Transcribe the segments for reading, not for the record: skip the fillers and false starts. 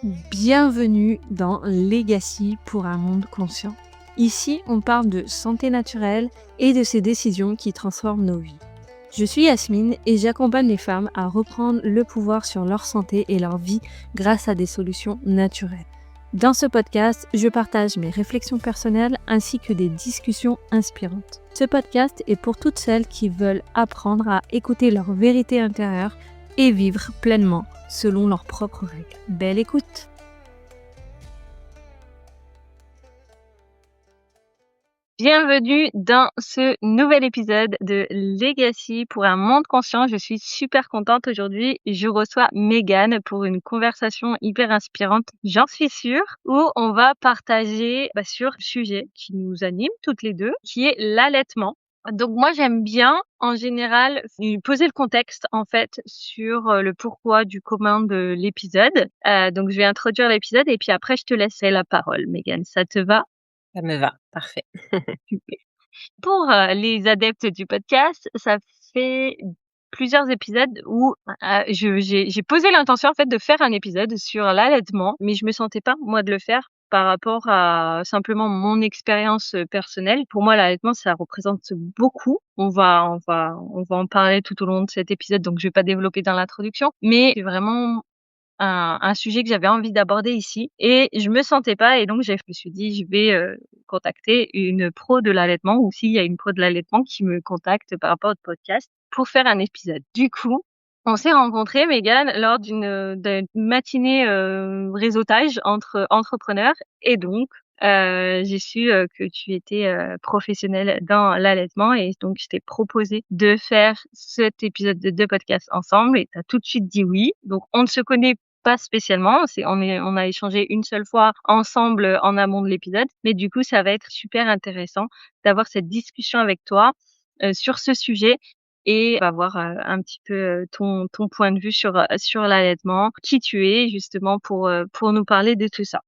Bienvenue dans Legacy pour un monde conscient. Ici, on parle de santé naturelle et de ces décisions qui transforment nos vies. Je suis Yasmine et j'accompagne les femmes à reprendre le pouvoir sur leur santé et leur vie grâce à des solutions naturelles. Dans ce podcast, je partage mes réflexions personnelles ainsi que des discussions inspirantes. Ce podcast est pour toutes celles qui veulent apprendre à écouter leur vérité intérieure et vivre pleinement selon leurs propres règles. Belle écoute! Bienvenue dans ce nouvel épisode de Legacy pour un monde conscient. Je suis super contente aujourd'hui. Je reçois Mégane pour une conversation hyper inspirante, j'en suis sûre, où on va partager sur le sujet qui nous anime toutes les deux, qui est l'allaitement. Donc moi j'aime bien en général poser le contexte en fait sur le pourquoi du comment de l'épisode. Donc je vais introduire l'épisode et puis après je te laisserai la parole, Mégane. Ça te va? Ça me va, parfait. Pour les adeptes du podcast, ça fait plusieurs épisodes où j'ai posé l'intention en fait de faire un épisode sur l'allaitement, mais je me sentais pas moi de le faire par rapport à simplement mon expérience personnelle. Pour moi, l'allaitement, ça représente beaucoup. On va en parler tout au long de cet épisode, donc je vais pas développer dans l'introduction, mais c'est vraiment un sujet que j'avais envie d'aborder ici et je me sentais pas et donc je me suis dit: «Je vais, contacter une pro de l'allaitement ou s'il y a une pro de l'allaitement qui me contacte par rapport au podcast pour faire un épisode». Du coup, on s'est rencontrés, Mégane, lors d'une matinée, réseautage entre entrepreneurs et donc j'ai su, que tu étais, professionnelle dans l'allaitement et donc je t'ai proposé de faire cet épisode de podcast ensemble et tu as tout de suite dit oui. Donc on ne se connaît pas spécialement, on a échangé une seule fois ensemble, en amont de l'épisode, mais du coup, ça va être super intéressant d'avoir cette discussion avec toi, sur ce sujet et avoir, un petit peu, ton point de vue sur l'allaitement, qui tu es justement pour nous parler de tout ça.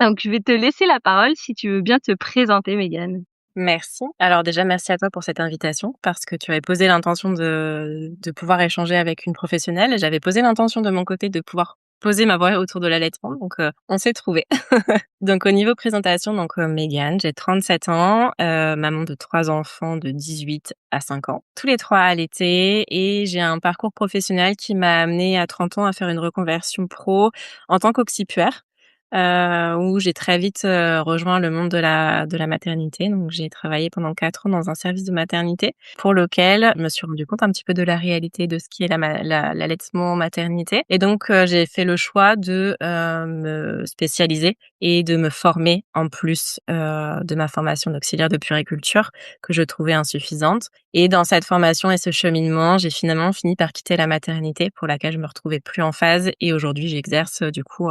Donc je vais te laisser la parole si tu veux bien te présenter, Mégane. Merci. Alors déjà, merci à toi pour cette invitation parce que tu avais posé l'intention de pouvoir échanger avec une professionnelle et j'avais posé l'intention de mon côté de pouvoir poser ma voix autour de l'allaitement, donc on s'est trouvés. Donc au niveau présentation, donc Mégane, j'ai 37 ans, maman de 3 enfants de 18 à 5 ans, tous les 3 allaités et j'ai un parcours professionnel qui m'a amenée à 30 ans à faire une reconversion pro en tant qu'auxiliaire. Où j'ai très vite, rejoint le monde de la maternité. Donc j'ai travaillé pendant 4 ans dans un service de maternité pour lequel je me suis rendu compte un petit peu de la réalité de ce qui est l'allaitement maternité et donc j'ai fait le choix de, me spécialiser et de me former en plus, de ma formation d'auxiliaire de puériculture que je trouvais insuffisante et dans cette formation et ce cheminement, j'ai finalement fini par quitter la maternité pour laquelle je me retrouvais plus en phase et aujourd'hui j'exerce, du coup,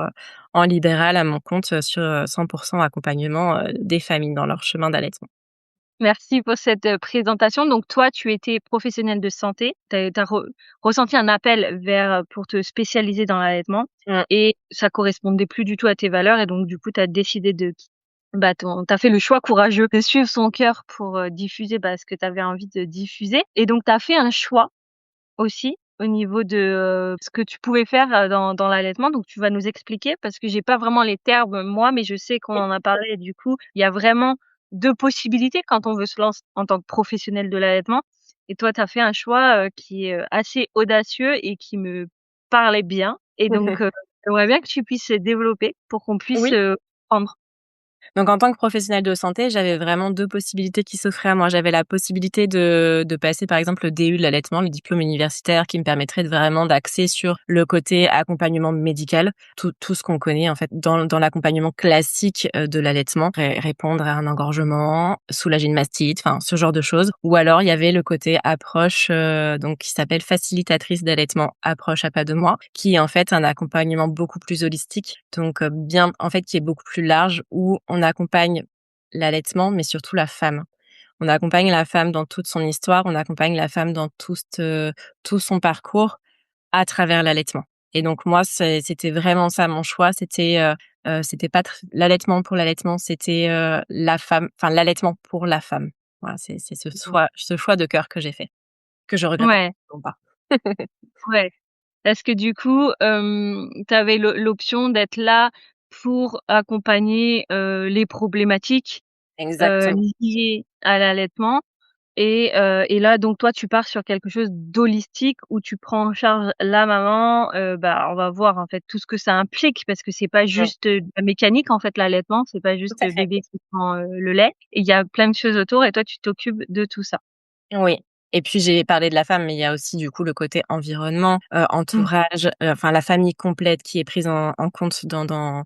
en libéral à mon compte, sur, 100% accompagnement, des familles dans leur chemin d'allaitement. Merci pour cette, présentation. Donc toi, tu étais professionnelle de santé, tu as ressenti un appel vers, pour te spécialiser dans l'allaitement Mmh. et ça correspondait plus du tout à tes valeurs et donc du coup, tu as décidé de tu as fait le choix courageux de suivre son cœur pour, diffuser, ce que tu avais envie de diffuser et donc tu as fait un choix aussi au niveau de, ce que tu pouvais faire, dans l'allaitement. Donc tu vas nous expliquer parce que j'ai pas vraiment les termes moi, mais je sais qu'on en a parlé et du coup, il y a vraiment 2 possibilités quand on veut se lancer en tant que professionnel de l'allaitement et toi, tu as fait un choix, qui est, assez audacieux et qui me parlait bien et donc j'aimerais bien que tu puisses développer pour qu'on puisse, Oui. prendre. Donc en tant que professionnelle de santé, j'avais vraiment 2 possibilités qui s'offraient à moi. J'avais la possibilité de passer par exemple le DU de l'allaitement, le diplôme universitaire qui me permettrait de vraiment d'axer sur le côté accompagnement médical, tout ce qu'on connaît en fait dans l'accompagnement classique, de l'allaitement, répondre à un engorgement, soulager une mastite, enfin ce genre de choses. Ou alors il y avait le côté approche, donc qui s'appelle facilitatrice d'allaitement, approche à pas de moi, qui est en fait un accompagnement beaucoup plus holistique, donc bien en fait qui est beaucoup plus large où on accompagne l'allaitement, mais surtout la femme. On accompagne la femme dans toute son histoire, on accompagne la femme dans tout son parcours à travers l'allaitement et donc moi, c'était vraiment ça mon choix, c'était pas l'allaitement pour l'allaitement, c'était, la femme enfin l'allaitement pour la femme. Voilà, c'est ce choix de cœur que j'ai fait, que je regrette Ouais, absolument pas. ouais. Est-ce que du coup, tu avais l'option d'être là pour accompagner, les problématiques, Exactement. liées à l'allaitement et là donc toi tu pars sur quelque chose d'holistique où tu prends en charge la maman, on va voir en fait tout ce que ça implique parce que c'est pas Mmh, juste, de la mécanique en fait l'allaitement, c'est pas tout juste, à fait. bébé qui prend, le lait et il y a plein de choses autour et toi tu t'occupes de tout ça. Oui et puis j'ai parlé de la femme, mais il y a aussi du coup le côté environnement, Mmh. entourage, enfin la famille complète qui est prise en compte dans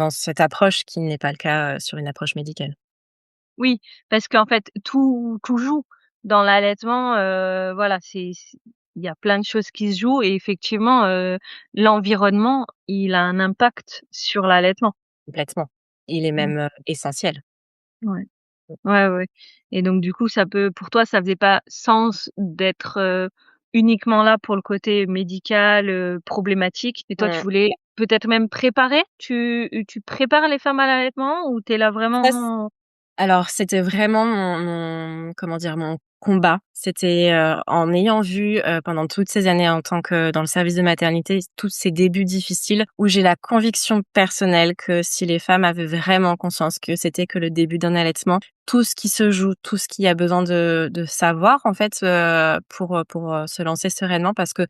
cette approche qui n'est pas le cas, sur une approche médicale. Oui, parce qu'en fait, tout joue dans l'allaitement, voilà, c'est il y a plein de choses qui se jouent et effectivement, l'environnement, il a un impact sur l'allaitement. Complètement. Il est Mmh. même, essentiel. Ouais. Ouais, ouais et donc du coup, ça peut pour toi, ça faisait pas sens d'être, uniquement là pour le côté médical, problématique et toi, tu Mmh. voulais peut-être même préparer? Tu prépares les femmes à l'allaitement ou tu es là Ça vraiment Alors, c'était vraiment comment dire? Mon combat. C'était, en ayant vu, pendant toutes ces années en tant que dans le service de maternité, tous ces débuts difficiles où j'ai la conviction personnelle que si les femmes avaient vraiment conscience que c'était que le début d'un allaitement, tout ce qui se joue, tout ce qu'il y a besoin de savoir en fait, pour se lancer sereinement parce que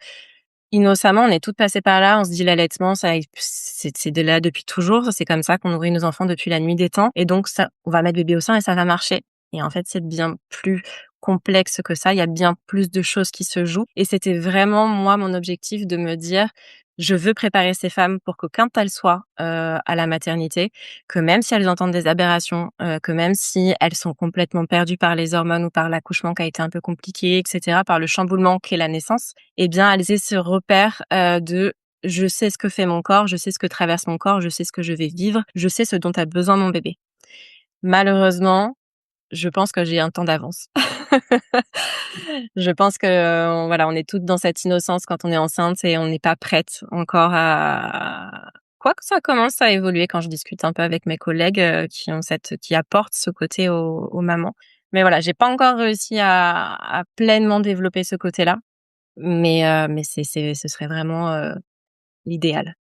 innocemment, on est toutes passées par là. On se dit l'allaitement, ça c'est de là depuis toujours. C'est comme ça qu'on nourrit nos enfants depuis la nuit des temps et donc ça on va mettre bébé au sein et ça va marcher et en fait, c'est bien plus complexe que ça. Il y a bien plus de choses qui se jouent et c'était vraiment moi mon objectif de me dire: «Je veux préparer ces femmes pour que quand elles soient, à la maternité, que même si elles entendent des aberrations, que même si elles sont complètement perdues par les hormones ou par l'accouchement qui a été un peu compliqué et cetera, par le chamboulement qu'est la naissance, eh bien, elles aient ce repère, de: «Je sais ce que fait mon corps, je sais ce que traverse mon corps, je sais ce que je vais vivre, je sais ce dont a besoin mon bébé». Malheureusement, je pense que j'ai un temps d'avance. Je pense que, voilà, on est toutes dans cette innocence quand on est enceinte et on n'est pas prête encore à quoique ça commence à évoluer quand je discute un peu avec mes collègues, qui apportent ce côté aux mamans. Mais voilà, j'ai pas encore réussi à pleinement développer ce côté-là. Mais ce serait vraiment, l'idéal.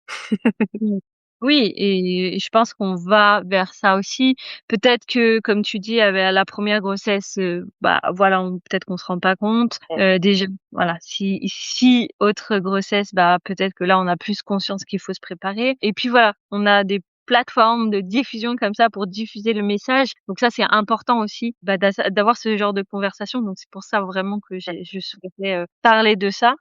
Mmh. Oui et je pense qu'on va vers ça aussi. Peut-être que, comme tu dis, avec la première grossesse, voilà, on peut-être qu'on se rend pas compte. Mmh. Déjà, voilà, si autre grossesse, peut-être que là, on a plus conscience qu'il faut se préparer et puis voilà, on a des plateformes de diffusion comme ça pour diffuser le message. Donc ça, c'est important aussi, d'avoir ce genre de conversation. Donc c'est pour ça vraiment que je souhaitais, parler de ça.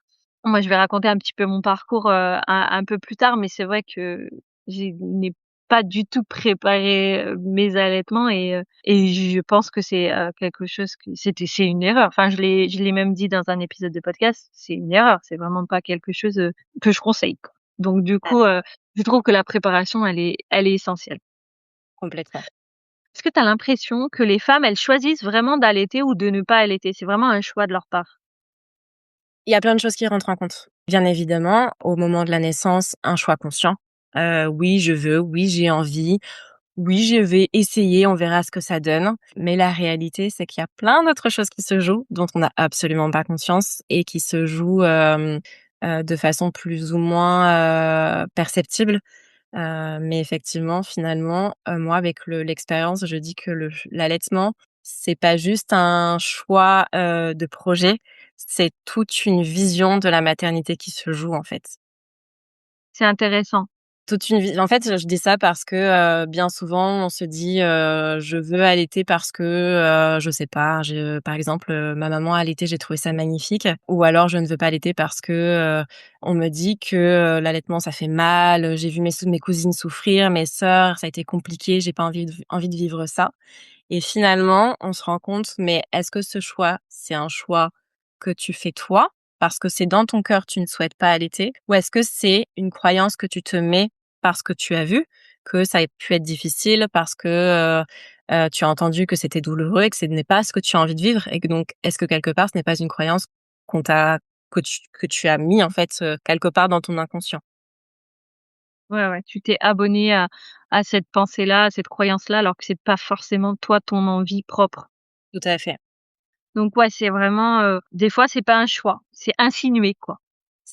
Moi, je vais raconter un petit peu mon parcours, un peu plus tard, mais c'est vrai que je n'ai pas du tout préparé, mes allaitements et je pense que c'est, quelque chose que c'est une erreur. Enfin, je l'ai même dit dans un épisode de podcast, c'est une erreur, c'est vraiment pas quelque chose, que je conseille, quoi. Donc du Ouais, coup, je trouve que la préparation, elle est essentielle. complètement. Est-ce que tu as l'impression que les femmes, elles choisissent vraiment d'allaiter ou de ne pas allaiter? C'est vraiment un choix de leur part? Il y a plein de choses qui rentrent en compte. Bien évidemment, au moment de la naissance, un choix conscient. Oui, je veux, oui, j'ai envie, oui, je vais essayer, on verra ce que ça donne. Mais la réalité, c'est qu'il y a plein d'autres choses qui se jouent, dont on n'a absolument pas conscience et qui se jouent, de façon plus ou moins, perceptible. Mais effectivement, finalement, moi, avec l'expérience, je dis que l'allaitement, c'est pas juste un choix, de projet, c'est toute une vision de la maternité qui se joue, en fait. C'est intéressant. Toute une vie en fait, je dis ça parce que, bien souvent, on se dit, «Je veux allaiter parce que, je sais pas, par exemple, ma maman a allaité, j'ai trouvé ça magnifique» ou alors «Je ne veux pas allaiter parce que, on me dit que, l'allaitement ça fait mal, j'ai vu mes cousines souffrir, mes sœurs, ça a été compliqué, j'ai pas envie de vivre ça» et finalement, on se rend compte, mais est-ce que ce choix, c'est un choix que tu fais toi, parce que c'est dans ton cœur, tu ne souhaites pas allaiter? Ou est-ce que c'est une croyance que tu te mets parce que tu as vu que ça a pu être difficile, parce que, tu as entendu que c'était douloureux et que ce n'est pas ce que tu as envie de vivre et que donc est-ce que quelque part, ce n'est pas une croyance qu'on t'a que tu as mis en fait, quelque part dans ton inconscient? Ouais, ouais, tu t'es abonné à cette pensée-là, à cette croyance-là, alors que c'est pas forcément toi ton envie propre. Tout à fait. Donc ouais, c'est vraiment, des fois c'est pas un choix, c'est insinué, quoi.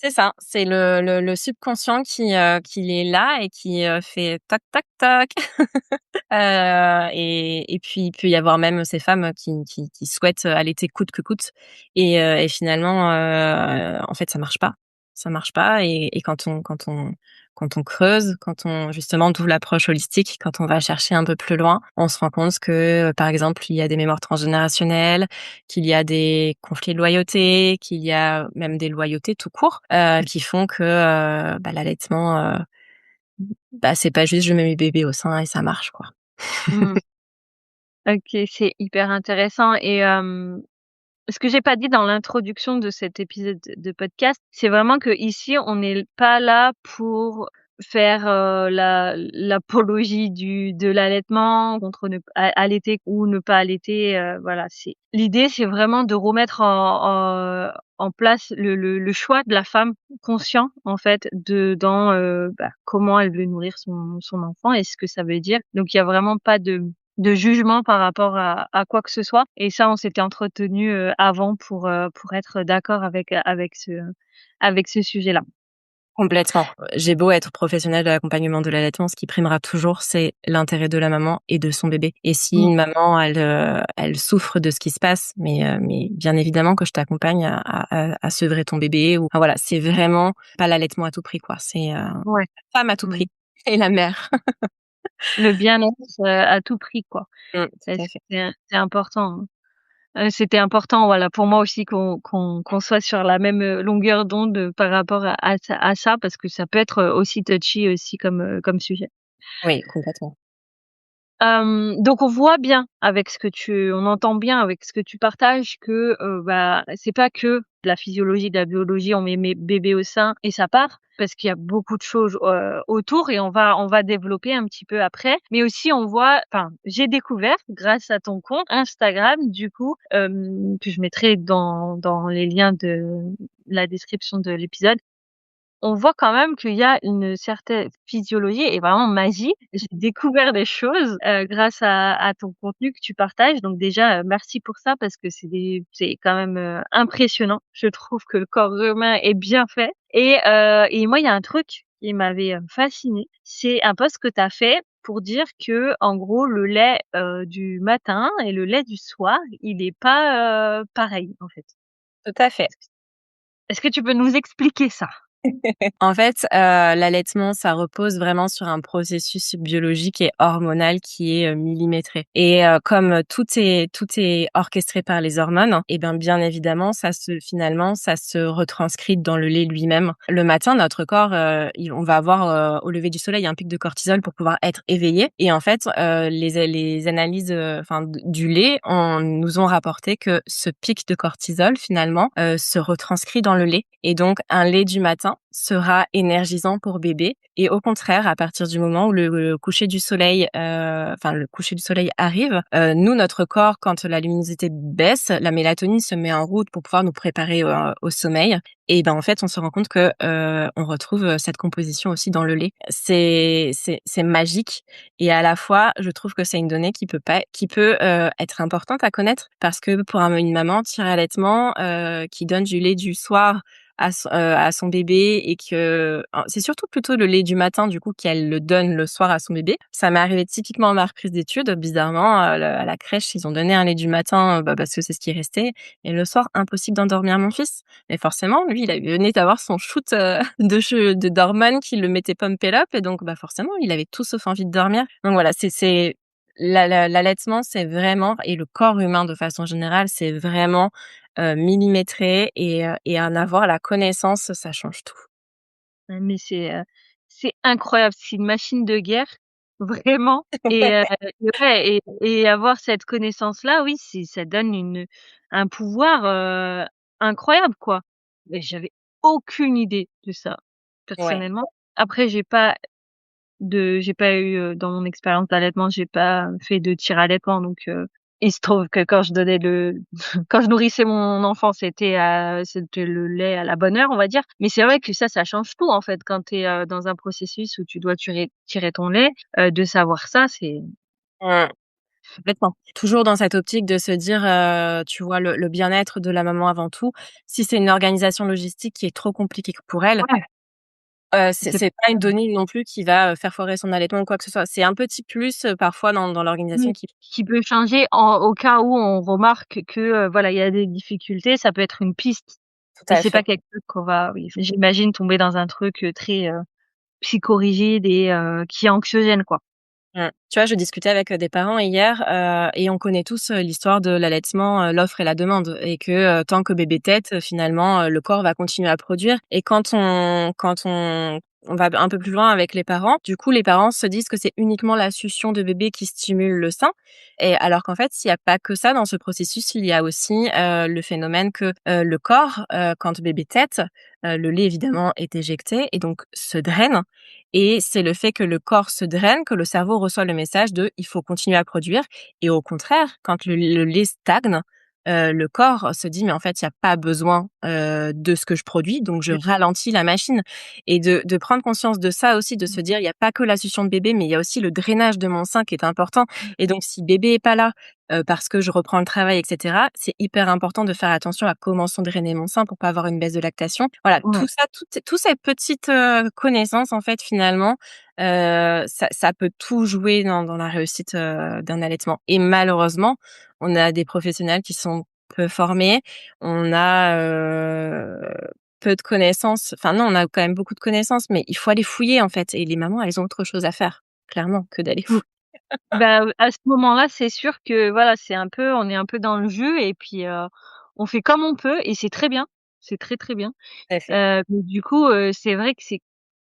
C'est ça, c'est le subconscient qui est là et qui, fait toc toc toc. Et puis il peut y avoir même ces femmes qui souhaitent allaiter coûte que coûte et finalement, en fait ça marche pas. Ça marche pas et quand on creuse, quand on justement d'où l'approche holistique, quand on va chercher un peu plus loin, on se rend compte que, par exemple, il y a des mémoires transgénérationnelles, qu'il y a des conflits de loyauté, qu'il y a même des loyautés tout court, qui font que, l'allaitement, c'est pas juste je mets mes bébés au sein et ça marche, quoi. Mmh. OK, c'est hyper intéressant et ce que j'ai pas dit dans l'introduction de cet épisode de podcast, c'est vraiment que ici, on n'est pas là pour faire, l'apologie de l'allaitement contre ne allaiter ou ne pas allaiter, voilà, l'idée, c'est vraiment de remettre en place le choix de la femme conscient, en fait, dans, comment elle veut nourrir son enfant et ce que ça veut dire. Donc il y a vraiment pas de jugement par rapport à quoi que ce soit et ça, on s'était entretenu avant pour être d'accord avec ce sujet-là. Complètement. J'ai beau être professionnelle de l'accompagnement de l'allaitement, ce qui primera toujours, c'est l'intérêt de la maman et de son bébé. Et si Mmh. une maman, elle souffre de ce qui se passe, mais bien évidemment que je t'accompagne à sevrer ton bébé ou enfin voilà, c'est vraiment pas l'allaitement à tout prix, quoi. C'est, Ouais. femme à tout Mmh. prix et la mère. Le bien-être, à tout prix, quoi. Tout à fait. C'est important, hein. C'était important, voilà, pour moi aussi qu'on soit sur la même, longueur d'onde, par rapport à ça parce que ça peut être, aussi touchy aussi comme sujet. Oui, complètement. Donc on entend bien avec ce que tu partages que, c'est pas que de la physiologie, de la biologie, on met bébé au sein et ça part, parce qu'il y a beaucoup de choses, autour et on va développer un petit peu après. Mais aussi j'ai découvert grâce à ton compte Instagram du coup, que je mettrai dans les liens de la description de l'épisode, on voit quand même qu'il y a une certaine physiologie et vraiment magie. J'ai découvert des choses, grâce à ton contenu que tu partages. Donc déjà, merci pour ça parce que c'est quand même, impressionnant. Je trouve que le corps humain est bien fait et moi, il y a un truc qui m'avait, fascinée. C'est un post que tu as fait pour dire que, en gros, le lait, du matin et le lait du soir, il est pas, pareil, en fait. Tout à fait. Est-ce que tu peux nous expliquer ça? En fait, l'allaitement, ça repose vraiment sur un processus biologique et hormonal qui est, millimétré et comme tout est orchestré par les hormones et ben, bien évidemment, ça se retranscrit dans le lait lui-même. Le matin, notre corps, on va avoir, au lever du soleil, un pic de cortisol pour pouvoir être éveillé et en fait, les analyses, du lait nous ont rapporté que ce pic de cortisol finalement, se retranscrit dans le lait et donc un lait du matin sera énergisant pour bébé et au contraire, à partir du moment où le coucher du soleil, le coucher du soleil arrive, nous, notre corps, quand la luminosité baisse, la mélatonine se met en route pour pouvoir nous préparer au sommeil et ben, en fait, on se rend compte que, on retrouve, cette composition aussi dans le lait. C'est magique et à la fois, je trouve que c'est une donnée qui peut, être importante à connaître parce que pour une maman tire-allaitement, qui donne du lait du soir à son bébé et que c'est surtout plutôt le lait du matin du coup qu'elle le donne le soir à son bébé. Ça m'est arrivé typiquement à ma reprise d'études, bizarrement, à la crèche, ils ont donné un lait du matin, parce que c'est ce qui restait et le soir, impossible d'endormir mon fils. Mais forcément, lui, il venait d'avoir son shoot, d'hormones qui le mettait pump it up et donc forcément, il avait tout sauf envie de dormir. Donc voilà, c'est l'allaitement, c'est vraiment et le corps humain de façon générale, c'est vraiment millimétré et en avoir la connaissance, ça change tout. Mais c'est incroyable, c'est une machine de guerre, vraiment et ouais et avoir cette connaissance-là, oui, ça donne un pouvoir, incroyable, quoi. Mais j'avais aucune idée de ça, Ouais. personnellement. Après j'ai pas eu, dans mon expérience d'allaitement, j'ai pas fait de tire-allaitement donc il se trouve que quand je donnais le quand je nourrissais mon enfant, c'était le lait à la bonne heure, on va dire. Mais c'est vrai que ça change tout, en fait, quand tu es, dans un processus où tu dois tirer ton lait, de savoir ça, c'est Mmh. Complètement. Toujours dans cette optique de se dire, tu vois, le bien-être de la maman avant tout. Si c'est une organisation logistique qui est trop compliquée pour elle, Ouais, c'est c'est pas une donnée non plus qui va, faire foirer son allaitement ou quoi que ce soit. C'est un petit plus, parfois dans l'organisation oui, qui qui peut changer au cas où on remarque que, voilà, il y a des difficultés, ça peut être une piste. tout Mais à c'est pas fait. quelque chose qu'on va, oui, j'imagine tomber dans un truc, très, psychorigide et qui est anxiogène, quoi. Mmh. Tu vois, je discutais avec, des parents hier, et on connaît tous, l'histoire de l'allaitement, l'offre et la demande et que, tant que bébé tète, finalement, le corps va continuer à produire et quand on va un peu plus loin avec les parents, du coup, les parents se disent que c'est uniquement la succion de bébé qui stimule le sein et alors qu'en fait, il y a pas que ça dans ce processus, il y a aussi, le phénomène que, le corps, quand bébé tète, le lait évidemment est éjecté et donc se draine et c'est le fait que le corps se draine que le cerveau reçoit le message de: «Il faut continuer à produire» et au contraire, quand le lait stagne, le corps se dit: «Mais en fait, il y a pas besoin, de ce que je produis, donc je ralentis la machine» et de prendre conscience de ça aussi, de se dire: «Il y a pas que la succion de bébé, mais il y a aussi le drainage de mon sein qui est important et donc si bébé est pas là, parce que je reprends le travail et cetera, c'est hyper important de faire attention à comment sont drainés mon sein pour pas avoir une baisse de lactation». Voilà, Ouais. tout ça, toutes ces petites, connaissances en fait finalement, ça peut tout jouer dans la réussite, d'un allaitement et malheureusement, on a des professionnels qui sont peu formés, on a, peu de connaissances, enfin non, on a quand même beaucoup de connaissances, mais il faut aller fouiller en fait et les mamans, elles ont autre chose à faire, clairement, que d'aller Mmh. fouiller. Bah, à ce moment-là, c'est sûr que voilà, on est un peu dans le jeu et puis, on fait comme on peut et c'est très bien. C'est très, très bien. Tout à fait. Mais du coup, c'est vrai que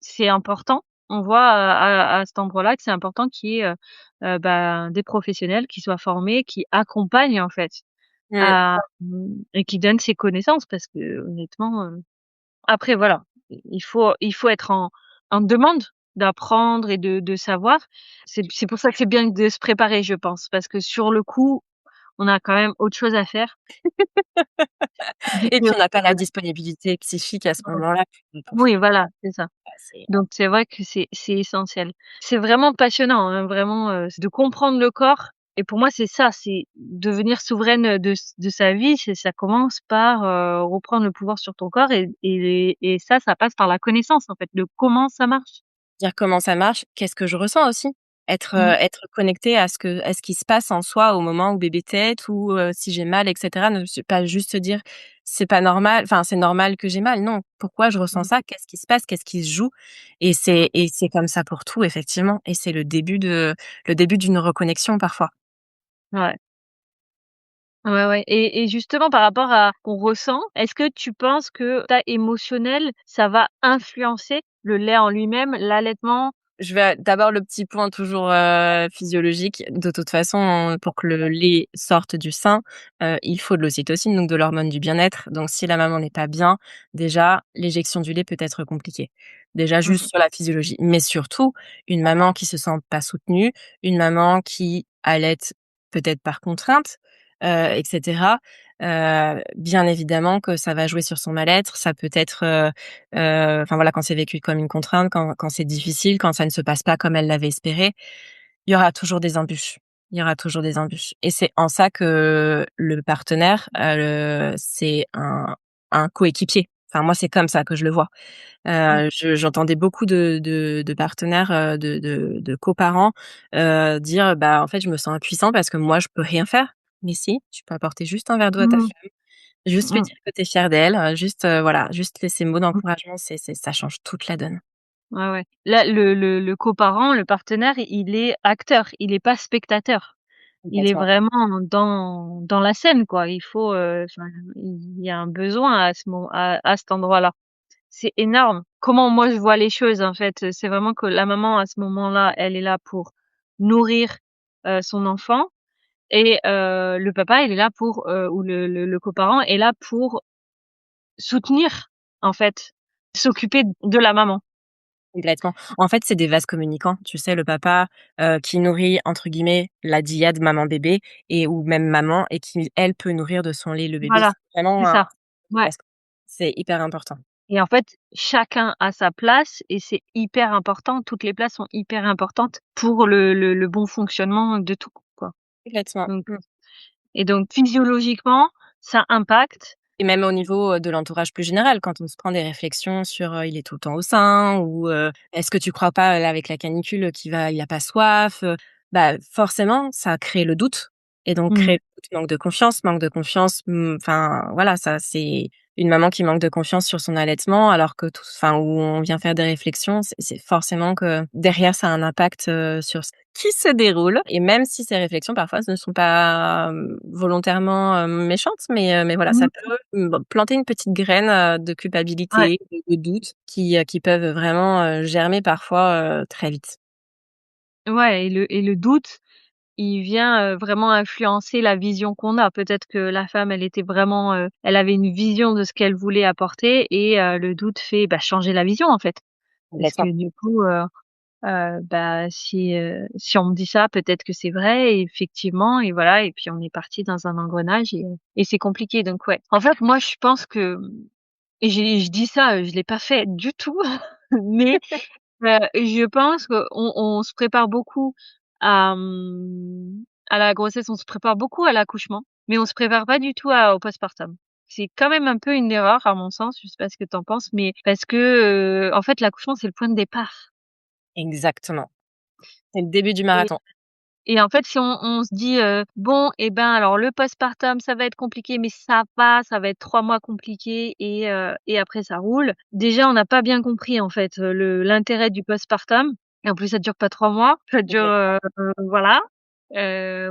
c'est important. On voit à cet endroit-là que c'est important qu'il y ait, bah, des professionnels qui soient formés, qui accompagnent en fait, Mmh. et qui donnent ces connaissances parce que honnêtement, après voilà, il faut être en demande d'apprendre et de savoir. C'est pour ça que c'est bien de se préparer, je pense, parce que sur le coup, on a quand même autre chose à faire. Et puis on n'a pas la disponibilité psychique à ce moment-là pour Oui, voilà, c'est ça. c'est Donc c'est vrai que c'est essentiel. C'est vraiment passionnant, hein, vraiment, c'est de comprendre le corps et pour moi, c'est ça, c'est devenir souveraine, de sa vie, ça commence par, reprendre le pouvoir sur ton corps et ça passe par la connaissance, en fait, de comment ça marche. dire comment ça marche, qu'est-ce que je ressens aussi. Mmh. Être connecté à ce qui se passe en soi au moment où bébé tète ou si j'ai mal et cetera. Ne se pas juste se dire: «C'est pas normal, enfin, c'est normal que j'ai mal». Non, pourquoi je ressens Mmh. ça? Qu'est-ce qui se passe? Qu'est-ce qui se joue? Et c'est comme ça pour tout effectivement et c'est le début d'une reconnexion parfois. Ouais. Ouais, ouais et justement par rapport à ce qu'on ressent, est-ce que tu penses que l'état émotionnel, ça va influencer le lait en lui-même, l'allaitement? Je vais d'abord le petit point toujours, physiologique. De toute façon, pour que le lait sorte du sein, il faut de l'ocytocine, donc de l'hormone du bien-être. Donc si la maman n'est pas bien, déjà, l'éjection du lait peut être compliquée. Déjà Mmh. juste sur la physiologie. Mais surtout, une maman qui se sent pas soutenue, une maman qui allaite peut-être par contrainte, et cetera, bien évidemment que ça va jouer sur son mal-être. Ça peut être, enfin voilà, quand c'est vécu comme une contrainte, quand c'est difficile, quand ça ne se passe pas comme elle l'avait espéré, il y aura toujours des embûches. Il y aura toujours des embûches et c'est en ça que le partenaire, c'est un coéquipier. Enfin moi, c'est comme ça que je le vois. Mmh. J'entendais beaucoup de partenaires, de coparents, dire: «Bah, en fait, je me sens impuissant parce que moi, je peux rien faire». Mais si, tu peux apporter juste un verre d'eau à ta Mmh. femme, juste lui Mmh. dire que tu es fier d'elle, juste, voilà, juste ces mots Mmh. d'encouragement, c'est ça change toute la donne. Ouais, ouais. Là, le coparent, le partenaire, il est acteur, il est pas spectateur. Il est Complètement. vraiment dans la scène, quoi. Il faut, enfin, il y a un besoin à cet endroit-là. C'est énorme. Comment moi je vois les choses, en fait, c'est vraiment que la maman, à ce moment-là, elle est là pour nourrir, son enfant et le papa, il est là pour, ou le coparent est là pour soutenir, en fait, s'occuper de la maman. Complètement. En fait, c'est des vases communicants. Tu sais, le papa, qui nourrit entre guillemets «la dyade maman-bébé» et ou même maman et qui, elle, peut nourrir de son lait le bébé. Voilà, C'est vraiment c'est un ça. Ouais. vase c'est hyper important. Et en fait, chacun a sa place et c'est hyper important. Toutes les places sont hyper importantes pour le bon fonctionnement de tout, quoi. Complètement. Donc Mmh. et donc physiologiquement, ça impacte. Et même au niveau, de l'entourage plus général, quand on se prend des réflexions sur, «Il est tout le temps au sein» ou, «Est-ce que tu crois pas là avec la canicule qu'il a pas soif?» Bah, forcément ça crée le doute et donc Mmh. crée le doute, manque de confiance, enfin voilà, ça c'est une maman qui manque de confiance sur son allaitement alors que tout enfin où on vient faire des réflexions, c'est forcément que derrière ça a un impact, sur ce qui se déroule et même si ces réflexions parfois ne sont pas, volontairement, méchantes mais voilà, ça Mmh. peut, planter une petite graine, de Ouais, culpabilité, de doute qui peuvent vraiment, germer parfois, très vite. ouais et le doute, il vient, vraiment influencer la vision qu'on a. Peut-être que la femme, elle était vraiment, elle avait une vision de ce qu'elle voulait apporter et le doute fait, bah, changer la vision, en fait. Parce que Complètement. du coup, bah, si on me dit ça, peut-être que c'est vrai et effectivement et voilà et puis on est parti dans un engrenage et c'est compliqué donc ouais. En fait, moi, je pense que et je dis ça, je l'ai pas fait du tout, mais je pense qu'on se prépare beaucoup à la grossesse, on se prépare beaucoup à l'accouchement, mais on se prépare pas du tout au postpartum. C'est quand même un peu une erreur à mon sens, je sais pas ce que tu en penses, mais parce que, en fait, l'accouchement, c'est le point de départ Exactement. C'est le début du et marathon. et en fait, si on se dit, «Bon et ben, alors le postpartum, ça va être compliqué, mais ça va être 3 mois compliqués et après ça roule». Déjà, on n'a pas bien compris, en fait, l'intérêt du postpartum et en plus, ça dure pas 3 mois, ça dure, Complètement. voilà.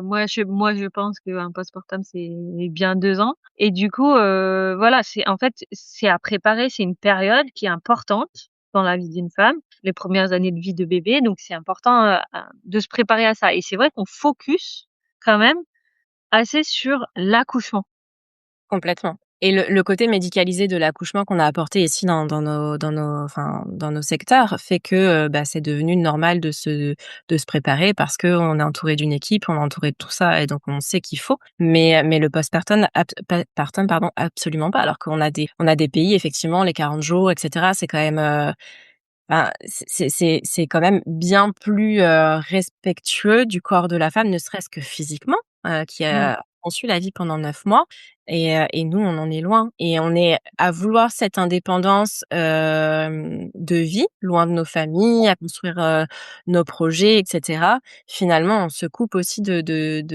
Moi, je pense qu'un postpartum, c'est bien 2 ans et du coup, voilà, c'est en fait, c'est à préparer, c'est une période qui est importante dans la vie d'une femme, les premières années de vie de bébé, donc c'est important, de se préparer à ça et c'est vrai qu'on focus quand même assez sur l'accouchement. Complètement et le côté médicalisé de l'accouchement qu'on a apporté ici dans nos secteurs fait que, bah, c'est devenu normal de se préparer parce qu'on est entouré d'une équipe, on est entouré de tout ça et donc on sait qu'il faut. Mais le postpartum partum pardon, absolument pas. Alors qu'on a on a des pays effectivement les 40 jours et cetera, c'est quand même, enfin, c'est quand même bien plus, respectueux du corps de la femme, ne serait-ce que physiquement, qui Mmh, a conçu la vie pendant 9 mois et nous, on en est loin et on est à vouloir cette indépendance, de vie, loin de nos familles, à construire, nos projets et cetera. Finalement, on se coupe aussi de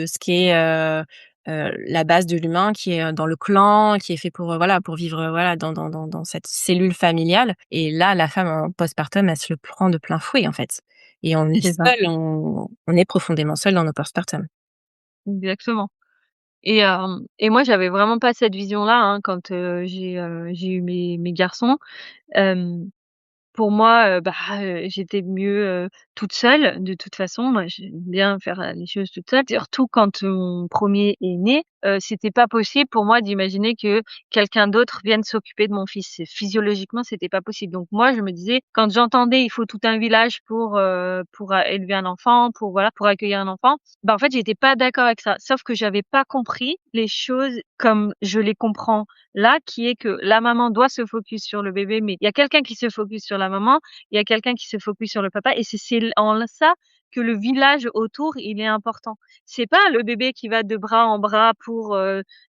ce qui est, la base de l'humain qui est, dans le clan, qui est fait pour, voilà, pour vivre, voilà, dans cette cellule familiale et là, la femme en postpartum, elle se le prend de plein fouet, en fait et on est c'est ça, seul, on est profondément seul dans nos postpartum. exactement et moi j'avais vraiment pas cette vision-là, hein, quand, j'ai eu mes garçons. Hem Pour moi, j'étais mieux, toute seule. De toute façon, moi, j'aime bien faire, les choses toute seule. Surtout quand mon premier est né, c'était pas possible pour moi d'imaginer que quelqu'un d'autre vienne s'occuper de mon fils. Physiologiquement, c'était pas possible. Donc moi, je me disais quand j'entendais: «Il faut tout un village pour élever un enfant, pour voilà, pour accueillir un enfant», bah, en fait, j'étais pas d'accord avec ça. Sauf que j'avais pas compris les choses comme je les comprends là, qui est que la maman doit se focus sur le bébé, mais il y a quelqu'un qui se focus sur la maman, il y a quelqu'un qui se focus sur le papa et c'est en ça que le village autour, il est important. C'est pas le bébé qui va de bras en bras pour,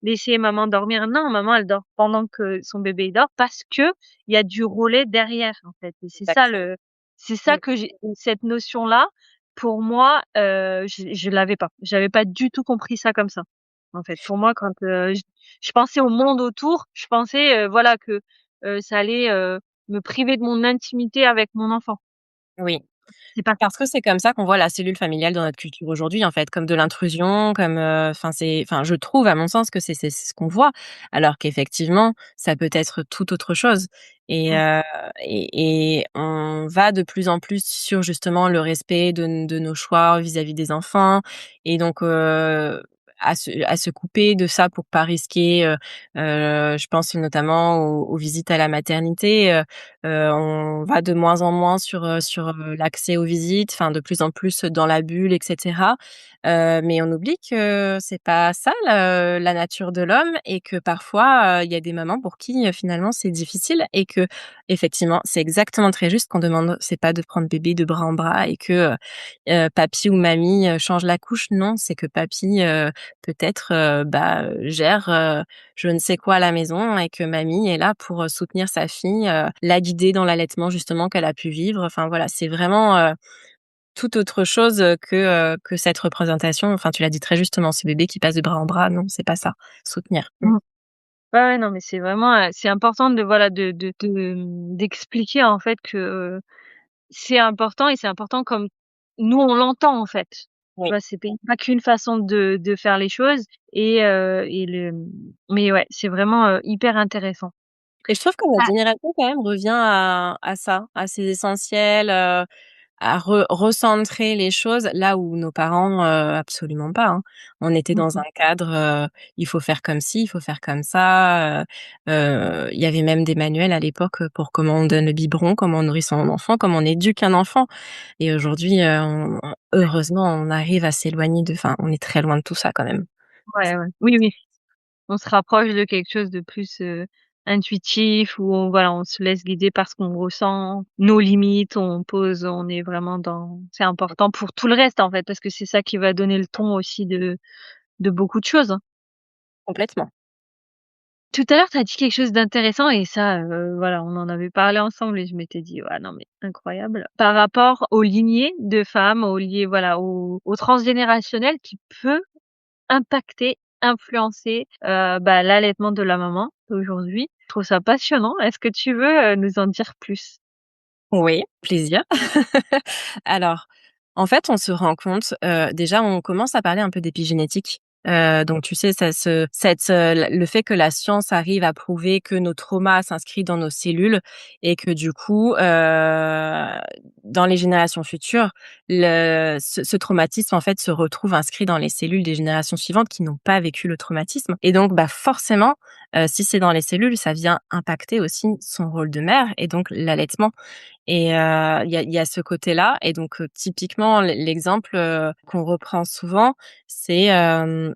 laisser maman dormir. Non, maman, elle dort pendant que son bébé il dort parce que il y a du relais derrière, en fait et Exactement. c'est ça Mmh. que j'ai cette notion-là, pour moi, je l'avais pas. J'avais pas du tout compris ça comme ça, en fait. Pour moi, quand, je pensais au monde autour, je pensais, voilà que, ça allait, me priver de mon intimité avec mon enfant. Oui. C'est pas ça. Parce que c'est comme ça qu'on voit la cellule familiale dans notre culture aujourd'hui, en fait, comme de l'intrusion, comme, enfin, je trouve, à mon sens, que c'est ce qu'on voit, alors qu'effectivement, ça peut être tout autre chose et Mmh. on va de plus en plus sur, justement, le respect de nos choix vis-à-vis des enfants et donc à se couper de ça pour pas risquer, je pense notamment aux visites à la maternité, on va de moins en moins sur, l'accès aux visites, enfin de plus en plus dans la bulle et cetera. Mais on oublie que c'est pas ça la nature de l'homme et que parfois, il y a des mamans pour qui, finalement c'est difficile et que Effectivement, c'est exactement très juste qu'on demande c'est pas de prendre bébé de bras en bras et que, papi ou mamie, change la couche. Non, c'est que papi, peut-être, gère, je ne sais quoi à la maison et que mamie est là pour, soutenir sa fille, la guider dans l'allaitement justement qu'elle a pu vivre. Enfin voilà, c'est vraiment, tout autre chose, que cette représentation. Enfin, tu l'as dit très justement, ce bébé qui passe de bras en bras, non, c'est pas ça. Soutenir. Mmh. Mmh. Ouais, ouais, non, mais c'est vraiment, c'est important de voilà, d'expliquer en fait que, c'est important et c'est important comme nous on l'entend en fait. Tu Oui. vois? C'est pas qu'une façon de faire les choses et mais ouais, c'est vraiment, hyper intéressant. Et je trouve que notre Ah, génération quand même revient à ça, à ces essentiels, à recentrer les choses là où nos parents, absolument pas, hein. On était mmh dans mh. un cadre, il faut faire comme ci, il faut faire comme ça, il y avait même des manuels à l'époque, pour comment on donne le biberon, comment on nourrit son enfant, comment on éduque un enfant et aujourd'hui, heureusement, on arrive à s'éloigner on est très loin de tout ça quand même. Ouais, ouais. Oui, oui. On se rapproche de quelque chose de plus, intuitif où on voilà, on se laisse guider par ce qu'on ressent, nos limites, on est vraiment dans c'est important pour tout le reste en fait, parce que c'est ça qui va donner le ton aussi de beaucoup de choses, hein. Complètement. Tout à l'heure, tu as dit quelque chose d'intéressant et ça, voilà, on en avait parlé ensemble et je m'étais dit: «Ouais, non mais incroyable». Par rapport aux lignées de femmes, aux liées voilà, au transgénérationnel qui peut impacter, influencer, l'allaitement de la maman aujourd'hui. Je trouve ça passionnant. Est-ce que tu veux, nous en dire plus? Oui, plaisir. Alors, en fait, on se rend compte, déjà, on commence à parler un peu d'épigénétique. Donc tu sais, ça se cette, le fait que la science arrive à prouver que nos traumas s'inscrivent dans nos cellules et que du coup, dans les générations futures, ce traumatisme, en fait, se retrouve inscrit dans les cellules des générations suivantes qui n'ont pas vécu le traumatisme et donc forcément, si c'est dans les cellules, ça vient impacter aussi son rôle de mère et donc l'allaitement. Et il y a ce côté-là et donc typiquement l'exemple, qu'on reprend souvent, c'est,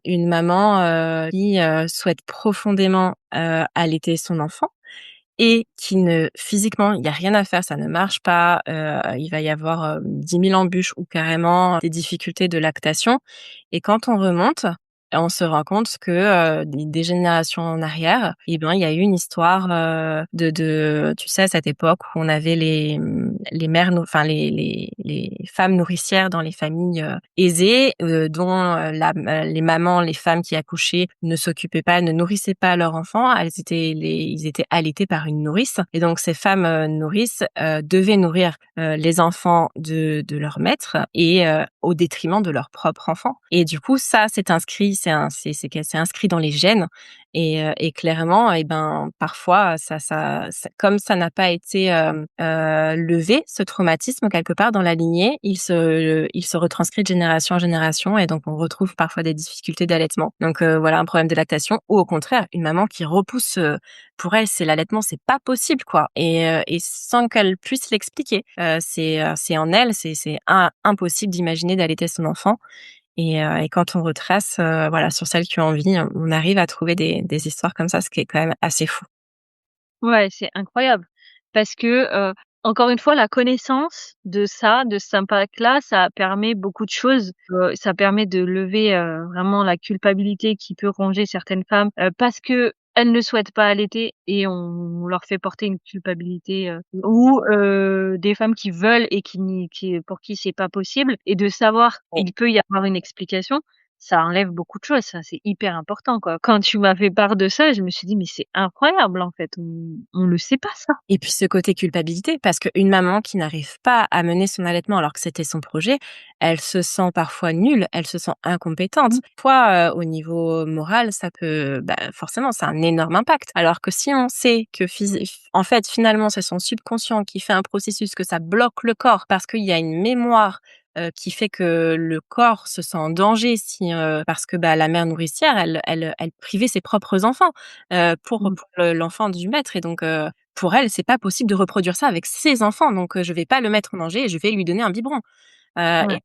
une maman, qui, souhaite profondément, allaiter son enfant et qui ne physiquement, il y a rien à faire, ça ne marche pas, il va y avoir, 10 000 embûches ou carrément des difficultés de lactation et quand on remonte, on se rend compte que, des générations en arrière et ben, il y a eu une histoire, de tu sais, à cette époque où on avait les mères nou enfin les femmes nourricières dans les familles, aisées, dont, les mamans, les femmes qui accouchaient ne s'occupaient pas, ne nourrissaient pas leurs enfants. Ils étaient allaités par une nourrice et donc ces femmes, nourrices, devaient nourrir, les enfants de leur maître et au détriment de leurs propres enfants et du coup ça, c'est inscrit, c'est inscrit dans les gènes et clairement et ben, parfois ça comme ça n'a pas été, levé, ce traumatisme quelque part dans la lignée, il se retranscrit de génération en génération et donc on retrouve parfois des difficultés d'allaitement. Donc voilà un problème de lactation ou au contraire, une maman qui repousse, pour elle, c'est l'allaitement, c'est pas possible quoi et sans qu'elle puisse l'expliquer. C'est en elle, c'est impossible d'imaginer d'allaiter son enfant et quand on retrace, voilà, sur celles qui ont envie, on arrive à trouver des histoires comme ça, ce qui est quand même assez fou. Ouais, c'est incroyable parce que, encore une fois, la connaissance de ça, de cet impact-là, ça permet beaucoup de choses. Ça permet de lever, vraiment la culpabilité qui peut ronger certaines femmes, parce qu'elles ne souhaitent pas allaiter et on leur fait porter une culpabilité, ou, des femmes qui veulent et qui pour qui c'est pas possible et de savoir Oui. il peut y avoir une explication, ça enlève beaucoup de choses, ça, c'est hyper important, quoi. Quand tu m'as fait part de ça, je me suis dit: «Mais c'est incroyable, en fait, on le sait pas ça». Et puis ce côté culpabilité, parce qu'une maman qui n'arrive pas à mener son allaitement alors que c'était son projet, elle se sent parfois nulle, elle se sent incompétente. Mmh. Toi, au niveau moral, ça peut, forcément, c'est un énorme impact. Alors que si on sait que en fait, finalement, c'est son subconscient qui fait un processus, que ça bloque le corps parce qu'il y a une mémoire, qui fait que le corps se sent en danger si, parce que, la mère nourricière, elle privait ses propres enfants, Mmh. pour l'enfant du maître et donc pour elle, c'est pas possible de reproduire ça avec ses enfants, donc je vais pas le mettre en danger et je vais lui donner un biberon. Ouais.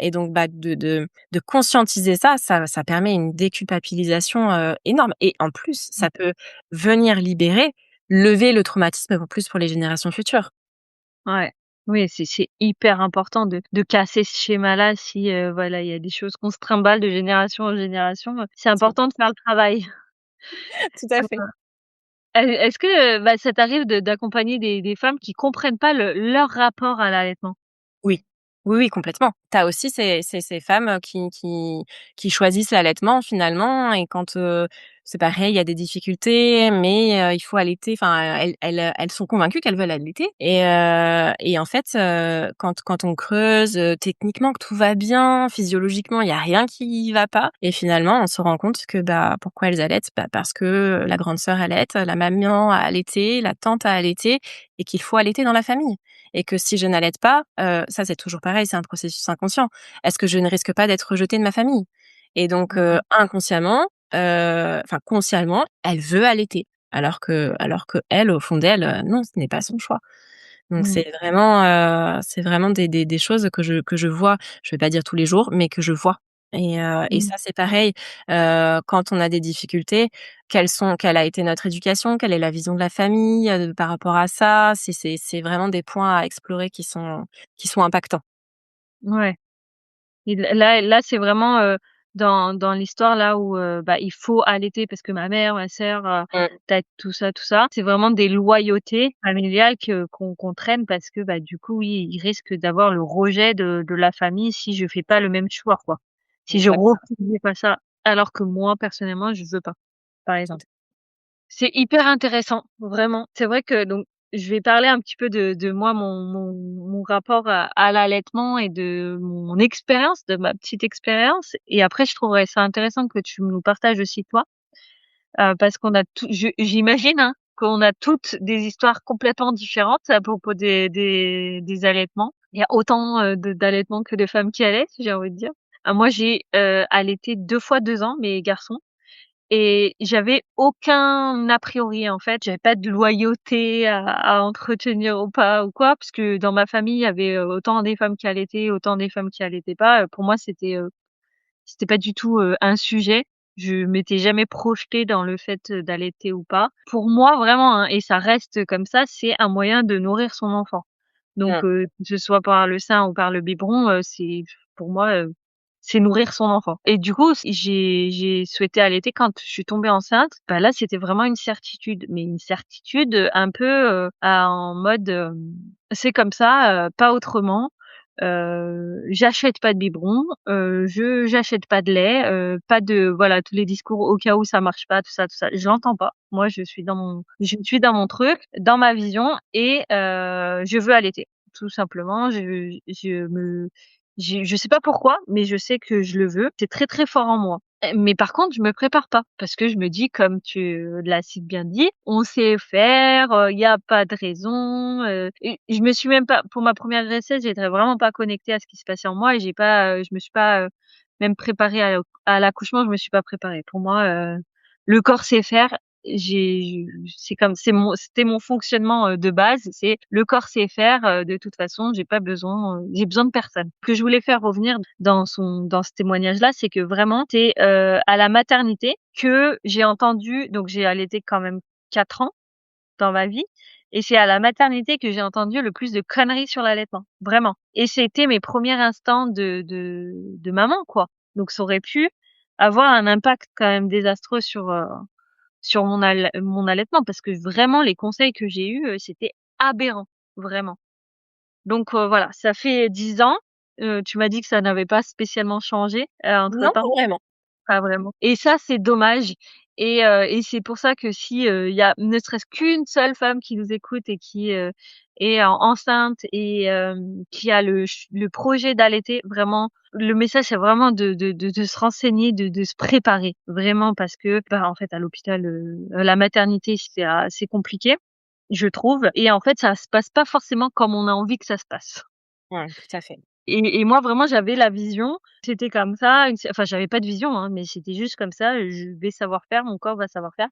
Et donc de conscientiser ça, ça permet une déculpabilisation, énorme et en plus, Mmh. ça peut venir libérer, lever le traumatisme pour plus pour les générations futures. Ouais. Oui, c'est hyper important de casser ce schéma-là si, voilà, il y a des choses qu'on se trimballe de génération en génération, c'est Tout important de faire le travail. tout à fait. Est-ce que, bah, ça t'arrive d'accompagner des femmes qui comprennent pas leur rapport à l'allaitement? Oui. Oui, oui, complètement. Tu as aussi ces femmes, qui choisissent l'allaitement finalement et quand, c'est pareil, il y a des difficultés, mais il faut allaiter, enfin, elles sont convaincues qu'elles veulent allaiter et en fait, quand on creuse, techniquement que tout va bien, physiologiquement, il y a rien qui va pas et finalement, on se rend compte que, bah, pourquoi elles allaitent? Bah, parce que la grande sœur allaite, la maman a allaité, la tante a allaité et qu'il faut allaiter dans la famille. Et que si je n'allaite pas, ça c'est toujours pareil, c'est un processus inconscient. Est-ce que je ne risque pas d'être rejetée de ma famille? Et donc, inconsciemment, enfin consciemment, elle veut allaiter. Alors que elle, au fond d'elle, non, ce n'est pas son choix. Donc Mmh. c'est vraiment des choses que je vois, je vais pas dire tous les jours, mais que je vois et Mmh. ça, c'est pareil, quand on a des difficultés, quelle a été notre éducation? Quelle est la vision de la famille, par rapport à ça? C'est vraiment des points à explorer qui sont impactants. Ouais. Et là, c'est vraiment, dans l'histoire là où, bah, il faut allaiter parce que ma mère, ma sœur, Mmh, tout ça, tout ça. C'est vraiment des loyautés familiales qu'on traîne parce que, bah, du coup, oui, il risque d'avoir le rejet de la famille si je fais pas le même choix, quoi. Si je exact. reproduis pas ça, alors que moi, personnellement, je veux pas, par exemple. C'est hyper intéressant, vraiment. C'est vrai que donc je vais parler un petit peu de moi, mon rapport à l'allaitement et de mon expérience, de ma petite expérience et après je trouverais ça intéressant que tu nous partages aussi toi, parce qu'on a tout j'imagine, hein, qu'on a toutes des histoires complètement différentes à propos des allaitements. Il y a autant, d'allaitements que de femmes qui allaitent, j'ai envie de dire. Moi j'ai, allaité 2 fois 2 ans mes garçons. Et j'avais aucun a priori, en fait, j'avais pas de loyauté à entretenir ou pas ou quoi, parce que dans ma famille, il y avait, autant des femmes qui allaitaient, autant des femmes qui allaitaient pas. Pour moi, c'était pas du tout, un sujet. Je m'étais jamais projetée dans le fait, d'allaiter ou pas. Pour moi, vraiment, hein, et ça reste comme ça, c'est un moyen de nourrir son enfant. Donc, Mmh, que ce soit par le sein ou par le biberon, c'est pour moi, c'est nourrir son enfant et du coup, j'ai souhaité allaiter quand je suis tombée enceinte. Bah, là, c'était vraiment une certitude, mais une certitude, un peu, en mode, «C'est comme ça, pas autrement». J'achète pas de biberon, je j'achète pas de lait, pas de voilà, tous les discours au cas où ça marche pas, tout ça, je l'entends pas. Moi, je suis dans mon truc, dans ma vision et je veux allaiter. Tout simplement, je sais pas pourquoi, mais je sais que je le veux. C'est très, très fort en moi. Mais par contre, je me prépare pas parce que je me dis comme tu l'as si bien dit: «On sait faire, il y a pas de raison», et je me suis même pas pour ma première grossesse, j'étais vraiment pas connectée à ce qui se passait en moi et j'ai pas, je me suis pas, même préparée à l'accouchement, je me suis pas préparée. Pour moi, le corps sait faire. C'est comme c'était mon fonctionnement, de base, c'est le corps sait faire, de toute façon, j'ai pas besoin, j'ai besoin de personne. Ce que je voulais faire revenir dans ce témoignage-là, c'est que vraiment c'est, à la maternité que j'ai entendu donc j'ai allaité quand même 4 ans dans ma vie et c'est à la maternité que j'ai entendu le plus de conneries sur l'allaitement, vraiment et c'était mes premiers instants de maman, quoi. Donc ça aurait pu avoir un impact quand même désastreux sur mon allaitement parce que vraiment les conseils que j'ai eus, c'était aberrant, vraiment. Donc voilà, ça fait 10 ans, tu m'as dit que ça n'avait pas spécialement changé, non, pas entre-temps? vraiment. Pas vraiment et ça, c'est dommage et c'est pour ça que si, il y a ne serait-ce qu'une seule femme qui nous écoute et qui, est enceinte et qui a le projet d'allaiter, vraiment, le message, c'est vraiment de se renseigner, de se préparer, vraiment parce que, bah, en fait, à l'hôpital, la maternité, c'est assez compliqué, je trouve et en fait, ça se passe pas forcément comme on a envie que ça se passe. Ouais, tout à fait. Et moi vraiment j'avais la vision, c'était comme ça, enfin j'avais pas de vision, hein, mais c'était juste comme ça, je vais savoir faire, mon corps va savoir faire.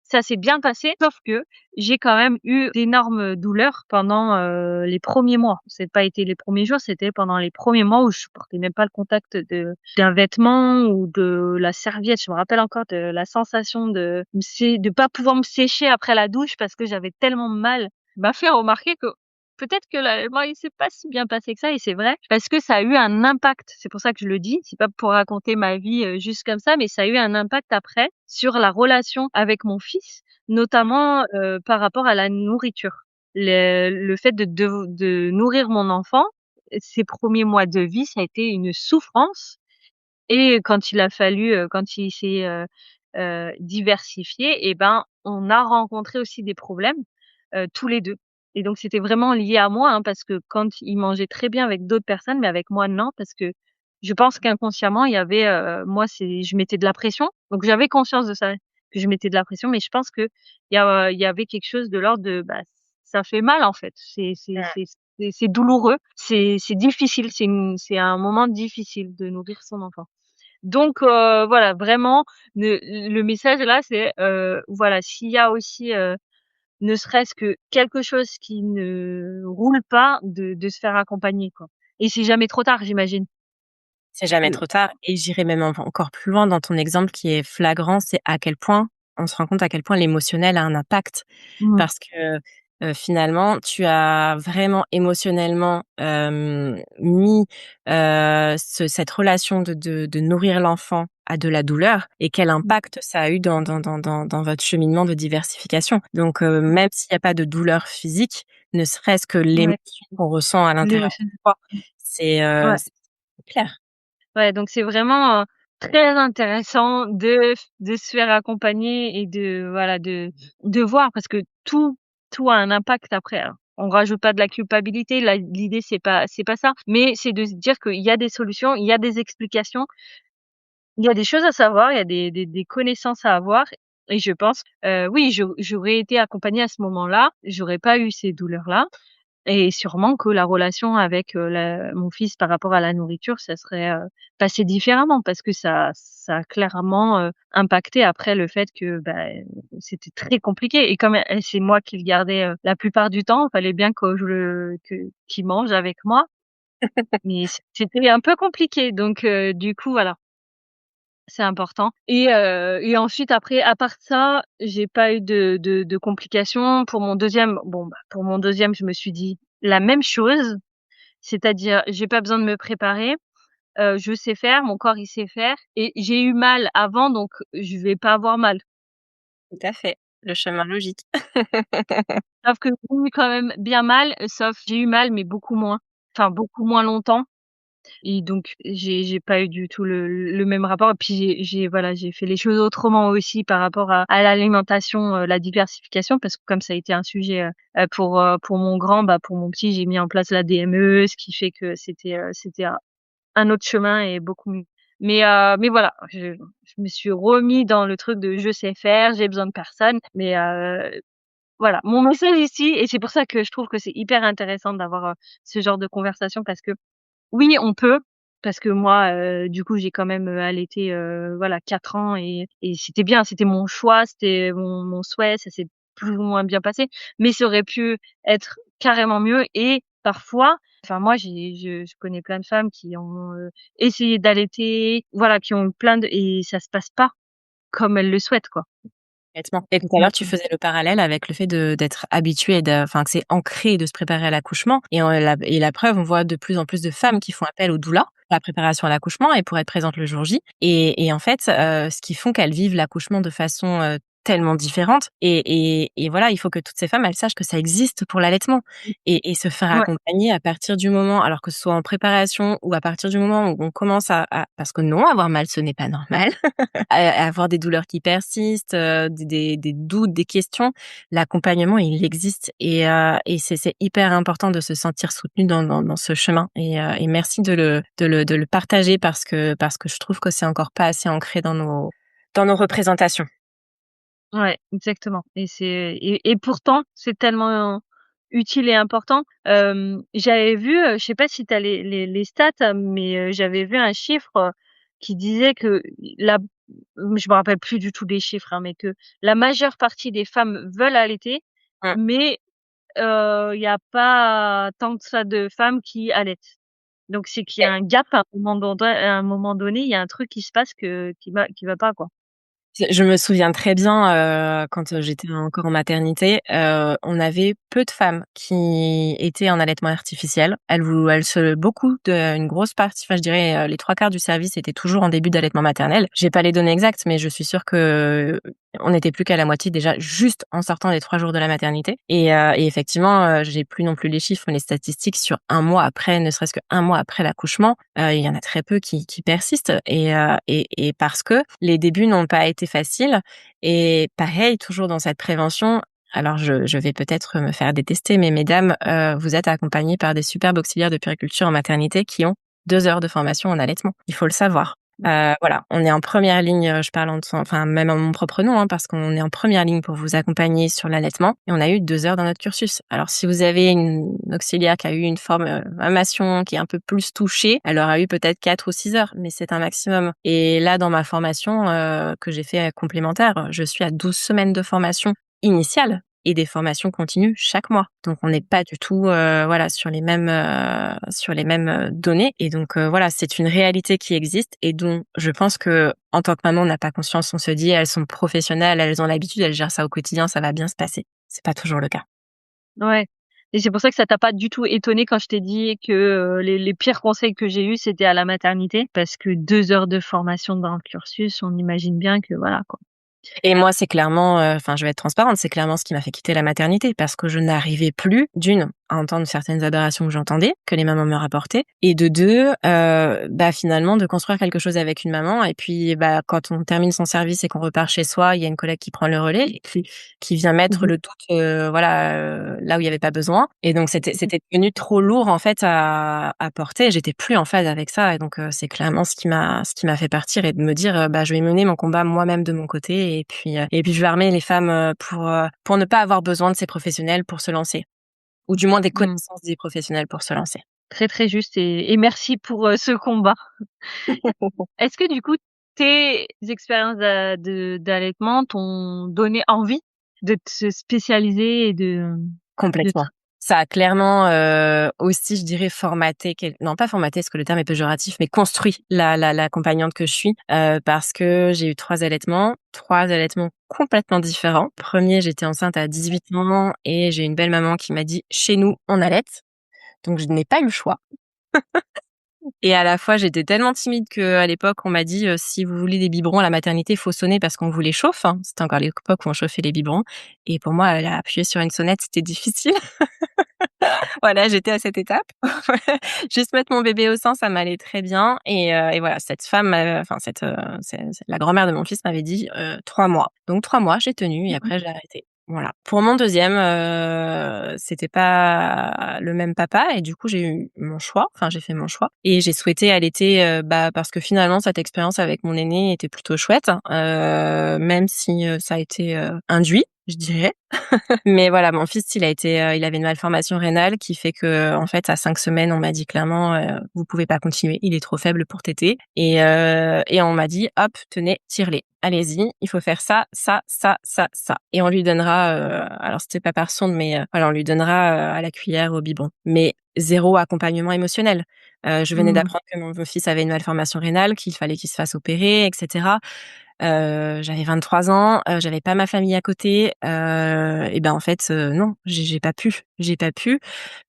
Ça s'est bien passé, sauf que j'ai quand même eu d'énormes douleurs pendant, les premiers mois. C'est pas été les premiers jours, c'était pendant les premiers mois où je supportais même pas le contact d'un vêtement ou de la serviette. Je me rappelle encore de la sensation de pas pouvoir me sécher après la douche parce que j'avais tellement mal. M'a fait remarquer que peut-être que l'allaitement, il s'est pas si bien passé que ça et c'est vrai, parce que ça a eu un impact. C'est pour ça que je le dis, c'est pas pour raconter ma vie, juste comme ça, mais ça a eu un impact après sur la relation avec mon fils, notamment, par rapport à la nourriture. Le fait de nourrir mon enfant, ses premiers mois de vie, ça a été une souffrance et quand il s'est, diversifié et ben, on a rencontré aussi des problèmes, tous les 2 et donc c'était vraiment lié à moi, hein, parce que quand il mangeait très bien avec d'autres personnes, mais avec moi non, parce que je pense qu'inconsciemment il y avait, moi c'est je mettais de la pression, donc j'avais conscience de ça, que je mettais de la pression, mais je pense il y avait quelque chose de l'ordre de, bah, ça fait mal en fait, c'est douloureux, c'est difficile, c'est un moment difficile de nourrir son enfant. Donc voilà, vraiment, le message là, c'est, voilà, s'il y a aussi, ne serait-ce que quelque chose qui ne roule pas, de se faire accompagner, quoi. Et c'est jamais trop tard, j'imagine? C'est jamais Heu, trop tard et j'irai même encore plus loin dans ton exemple qui est flagrant, c'est à quel point on se rend compte à quel point l'émotionnel a un impact. mmh, Parce que, finalement, tu as vraiment émotionnellement, mis, cette relation de nourrir l'enfant à de la douleur et quel mmh, impact ça a eu dans votre cheminement de diversification. Donc, même s'il y a pas de douleur physique, ne serait-ce que ouais, l'émotion qu'on ressent à l'intérieur de l'émotionnel. toi, Mmh, ouais. c'est clair. Ouais, donc c'est vraiment, très intéressant de se faire accompagner et voilà, de voir parce que tout a un impact après, hein. On rajoute pas de la culpabilité, l'idée c'est pas ça, mais c'est de se dire qu'il y a des solutions, il y a des explications, il y a des choses à savoir, il y a des connaissances à avoir et je pense, oui, j'aurais été accompagnée à ce moment-là, j'aurais pas eu ces douleurs-là et sûrement que la relation avec, mon fils par rapport à la nourriture, ça serait, passé différemment parce que ça a clairement, impacté après le fait que, bah, c'était très compliqué et comme, c'est moi qui le gardais, la plupart du temps, il fallait bien que je le que qu'il mange avec moi, mais c'était un peu compliqué donc du coup, voilà, c'est important et ensuite après à part ça, j'ai pas eu de complications. Pour mon deuxième, je me suis dit la même chose. C'est-à-dire, j'ai pas besoin de me préparer, je sais faire, mon corps il sait faire et j'ai eu mal avant donc je vais pas avoir mal. Tout à fait, le chemin logique. Sauf que j'ai eu quand même bien mal, sauf j'ai eu mal mais beaucoup moins, enfin beaucoup moins longtemps et donc j'ai pas eu du tout le même rapport et puis voilà, j'ai fait les choses autrement aussi par rapport à l'alimentation, la diversification parce que comme ça a été un sujet, pour mon grand, bah, pour mon petit, j'ai mis en place la DME, ce qui fait que c'était un autre chemin et beaucoup mieux. Mais voilà, je me suis remis dans le truc de je sais faire, j'ai besoin de personne. Mais voilà, mon message ici et c'est pour ça que je trouve que c'est hyper intéressant d'avoir, ce genre de conversation parce que oui, on peut, parce que moi, du coup, j'ai quand même, allaité, voilà 4 ans et c'était bien, c'était mon choix, c'était mon souhait, ça s'est plus ou moins bien passé, mais ça aurait pu être carrément mieux et parfois enfin moi je connais plein de femmes qui ont, essayé d'allaiter, voilà, qui ont eu plein de et ça se passe pas comme elles le souhaitent, quoi. Complètement et tout à Donc l'heure, tu faisais le parallèle avec le fait d'être habitué enfin, que c'est ancré de se préparer à l'accouchement et la preuve, on voit de plus en plus de femmes qui font appel aux doulas pour la préparation à l'accouchement et pour être présentes le jour J et en fait, ce qui font qu'elles vivent l'accouchement de façon, tellement différente et voilà, il faut que toutes ces femmes, elles sachent que ça existe pour l'allaitement et se faire ouais, accompagner à partir du moment alors que ce soit en préparation ou à partir du moment où on commence à parce que non, avoir mal, ce n'est pas normal. À avoir des douleurs qui persistent, des doutes, des questions, l'accompagnement, il existe et c'est hyper important de se sentir soutenu dans ce chemin et merci de le partager parce que je trouve que c'est encore pas assez ancré dans nos représentations. ouais, exactement et pourtant c'est tellement utile et important. J'avais vu, je sais pas si tu as les stats, mais j'avais vu un chiffre qui disait que la je me rappelle plus du tout des chiffres, hein, mais que la majeure partie des femmes veulent allaiter, Mmh. mais il y a pas tant que ça de femmes qui allaitent. Donc c'est qu'il y a un gap à un moment donné, il y a un truc qui se passe qui va pas, quoi. Je me souviens très bien, quand, j'étais encore en maternité, on avait peu de femmes qui étaient en allaitement artificiel. Une grosse partie, enfin je dirais, les 3/4 du service étaient toujours en début d'allaitement maternel. J'ai pas les données exactes, mais je suis sûre que on n'était plus qu'à la moitié déjà juste en sortant des 3 jours de la maternité et effectivement, j'ai plus non plus les chiffres, mais les statistiques sur un mois après, ne serait-ce qu'un mois après l'accouchement, il y en a très peu qui persistent et parce que les débuts n'ont pas été faciles et pareil, toujours dans cette prévention, alors je vais peut-être me faire détester, mais mesdames, vous êtes accompagnées par des superbes auxiliaires de puériculture en maternité qui ont 2 heures de formation en allaitement. Il faut le savoir. Voilà, on est en première ligne, je parle enfin même en mon propre nom, hein, parce qu'on est en première ligne pour vous accompagner sur l'allaitement et on a eu 2 heures dans notre cursus. Alors si vous avez une auxiliaire qui a eu une formation qui est un peu plus touchée, elle aura eu peut-être 4 ou 6 heures, mais c'est un maximum. Et là, dans ma formation que j'ai fait complémentaire, je suis à 12 semaines de formation initiale et des formations continues chaque mois. Donc on n'est pas du tout voilà sur les mêmes données et donc voilà, c'est une réalité qui existe et dont je pense que en tant que maman, on n'a pas conscience, on se dit elles sont professionnelles, elles ont l'habitude, elles gèrent ça au quotidien, ça va bien se passer. C'est pas toujours le cas. Ouais, et c'est pour ça que ça t'a pas du tout étonné quand je t'ai dit que, les pires conseils que j'ai eus, c'était à la maternité, parce que 2 heures de formation dans le cursus, on imagine bien que voilà, quoi. Et moi, c'est clairement, enfin, je vais être transparente, c'est clairement ce qui m'a fait quitter la maternité parce que je n'arrivais plus, d'une, à entendre certaines aberrations que j'entendais, que les mamans me rapportaient, et de deux, bah, finalement, de construire quelque chose avec une maman. Et puis, bah, quand on termine son service et qu'on repart chez soi, il y a une collègue qui prend le relais et qui vient mettre Mmh. le doute, voilà, là où il y avait pas besoin. Et donc, c'était devenu trop lourd, en fait, à porter. J'étais plus en phase avec ça. Et donc, c'est clairement ce qui m'a fait partir et de me dire, bah, je vais mener mon combat moi-même de mon côté et puis je vais armer les femmes pour ne pas avoir besoin de ces professionnels pour se lancer ou du moins des Mmh. connaissances des professionnels pour se lancer. Très, très juste et merci pour, ce combat. Est-ce que du coup, tes expériences d'allaitement t'ont donné envie de te spécialiser et de Complètement. tra Ça a clairement, aussi, je dirais, formaté quel non pas formaté parce que le terme est péjoratif, mais construit l'accompagnante que je suis, parce que j'ai eu 3 allaitements complètement différents. Premier, j'étais enceinte à 18 ans et j'ai une belle-maman qui m'a dit: «Chez nous, on allaite», donc je n'ai pas eu le choix. Et à la fois, j'étais tellement timide qu'à l'époque, on m'a dit, «Si vous voulez des biberons à la maternité, il faut sonner parce qu'on vous les chauffe», hein. C'était encore l'époque où on chauffait les biberons et pour moi, appuyer sur une sonnette, c'était difficile. Voilà, j'étais à cette étape. Juste mettre mon bébé au sein, ça m'allait très bien et voilà, cette femme enfin c'est la grand-mère de mon fils m'avait dit, 3 mois. Donc 3 mois, j'ai tenu et Mmh mh. après j'ai arrêté. Voilà. Pour mon deuxième, c'était pas le même papa et du coup, j'ai eu mon choix, enfin j'ai fait mon choix et j'ai souhaité allaiter, bah, parce que finalement cette expérience avec mon aîné était plutôt chouette, même si, ça a été, induit, je dirais. Mais voilà, mon fils, il avait une malformation rénale qui fait que, en fait, à 5 semaines, on m'a dit clairement, «Vous pouvez pas continuer, il est trop faible pour téter» et on m'a dit: «Hop, tenez, tire-les. Allez-y, il faut faire ça, ça, ça, ça, ça» et on lui donnera, alors c'était pas par sonde, mais voilà, on lui donnera, à la cuillère, au biberon. Mais zéro accompagnement émotionnel. Je venais Mmh. d'apprendre que mon fils avait une malformation rénale, qu'il fallait qu'il se fasse opérer et cetera. J'avais 23 ans, j'avais pas ma famille à côté, et ben, en fait, non, j'ai pas pu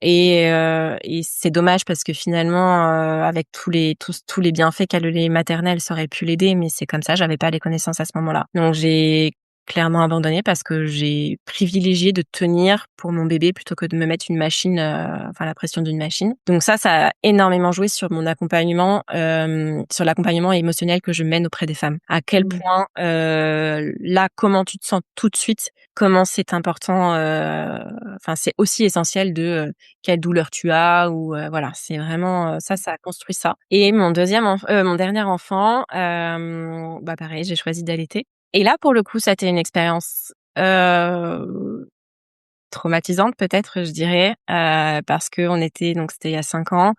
et c'est dommage parce que finalement, avec tous les bienfaits qu'a le lait maternel, ça aurait pu l'aider, mais c'est comme ça, j'avais pas les connaissances à ce moment-là. Donc j'ai clairement abandonné parce que j'ai privilégié de tenir pour mon bébé plutôt que de me mettre une machine, enfin la pression d'une machine. Donc ça a énormément joué sur mon accompagnement, sur l'accompagnement émotionnel que je mène auprès des femmes. À quel Mmh. point, là, comment tu te sens tout de suite, comment c'est important, enfin c'est aussi essentiel de, quelle douleur tu as ou, voilà, c'est vraiment, ça a construit ça. Et mon dernier enfant, bah pareil, j'ai choisi d'allaiter. Et là, pour le coup, ça a été une expérience, traumatisante peut-être, je dirais, parce qu'on était donc c'était il y a 5 ans.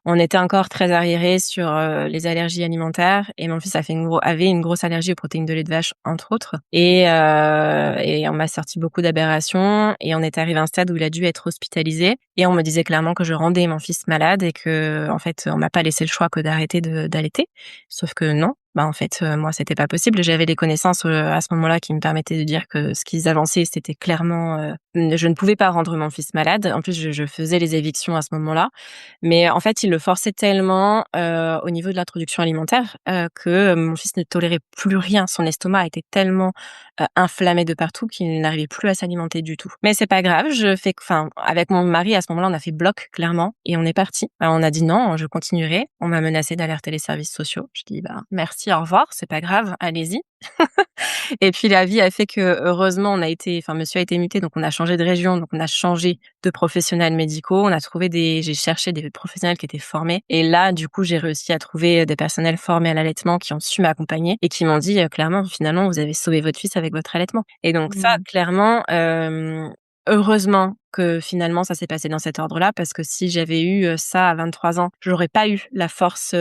On était encore très arriérés sur, les allergies alimentaires et mon fils avait une grosse allergie aux protéines de lait de vache, entre autres et on m'a sorti beaucoup d'aberrations et on est arrivé à un stade où il a dû être hospitalisé et on me disait clairement que je rendais mon fils malade et qu'en fait, on m'a pas laissé le choix que d'arrêter d'allaiter. Sauf que non, bah, en fait, moi, c'était pas possible. J'avais des connaissances, à ce moment-là qui me permettaient de dire que ce qu'ils avançaient, c'était clairement, je ne pouvais pas rendre mon fils malade. En plus, je faisais les évictions à ce moment-là. Mais en fait, il le forçait tellement, au niveau de l'introduction alimentaire, que mon fils ne tolérait plus rien. Son estomac était tellement, inflammé de partout qu'il n'arrivait plus à s'alimenter du tout. Mais c'est pas grave, avec mon mari, à ce moment-là, on a fait bloc clairement et on est parti. On a dit: «Non, je continuerai». On m'a menacé d'alerter les services sociaux. Je dis: «Bah, merci, au revoir, c'est pas grave, allez-y». Et puis la vie a fait que heureusement monsieur a été muté, donc on a changé de région, donc on a changé de professionnels médicaux. J'ai cherché des professionnels qui étaient formés et là, du coup, j'ai réussi à trouver des personnels formés à l'allaitement qui ont su m'accompagner et qui m'ont dit, clairement: «Finalement, vous avez sauvé votre fils avec votre allaitement» et donc ça, Mmh. clairement, heureusement que finalement ça s'est passé dans cet ordre-là parce que si j'avais eu, ça à 23 ans, j'aurais pas eu la force,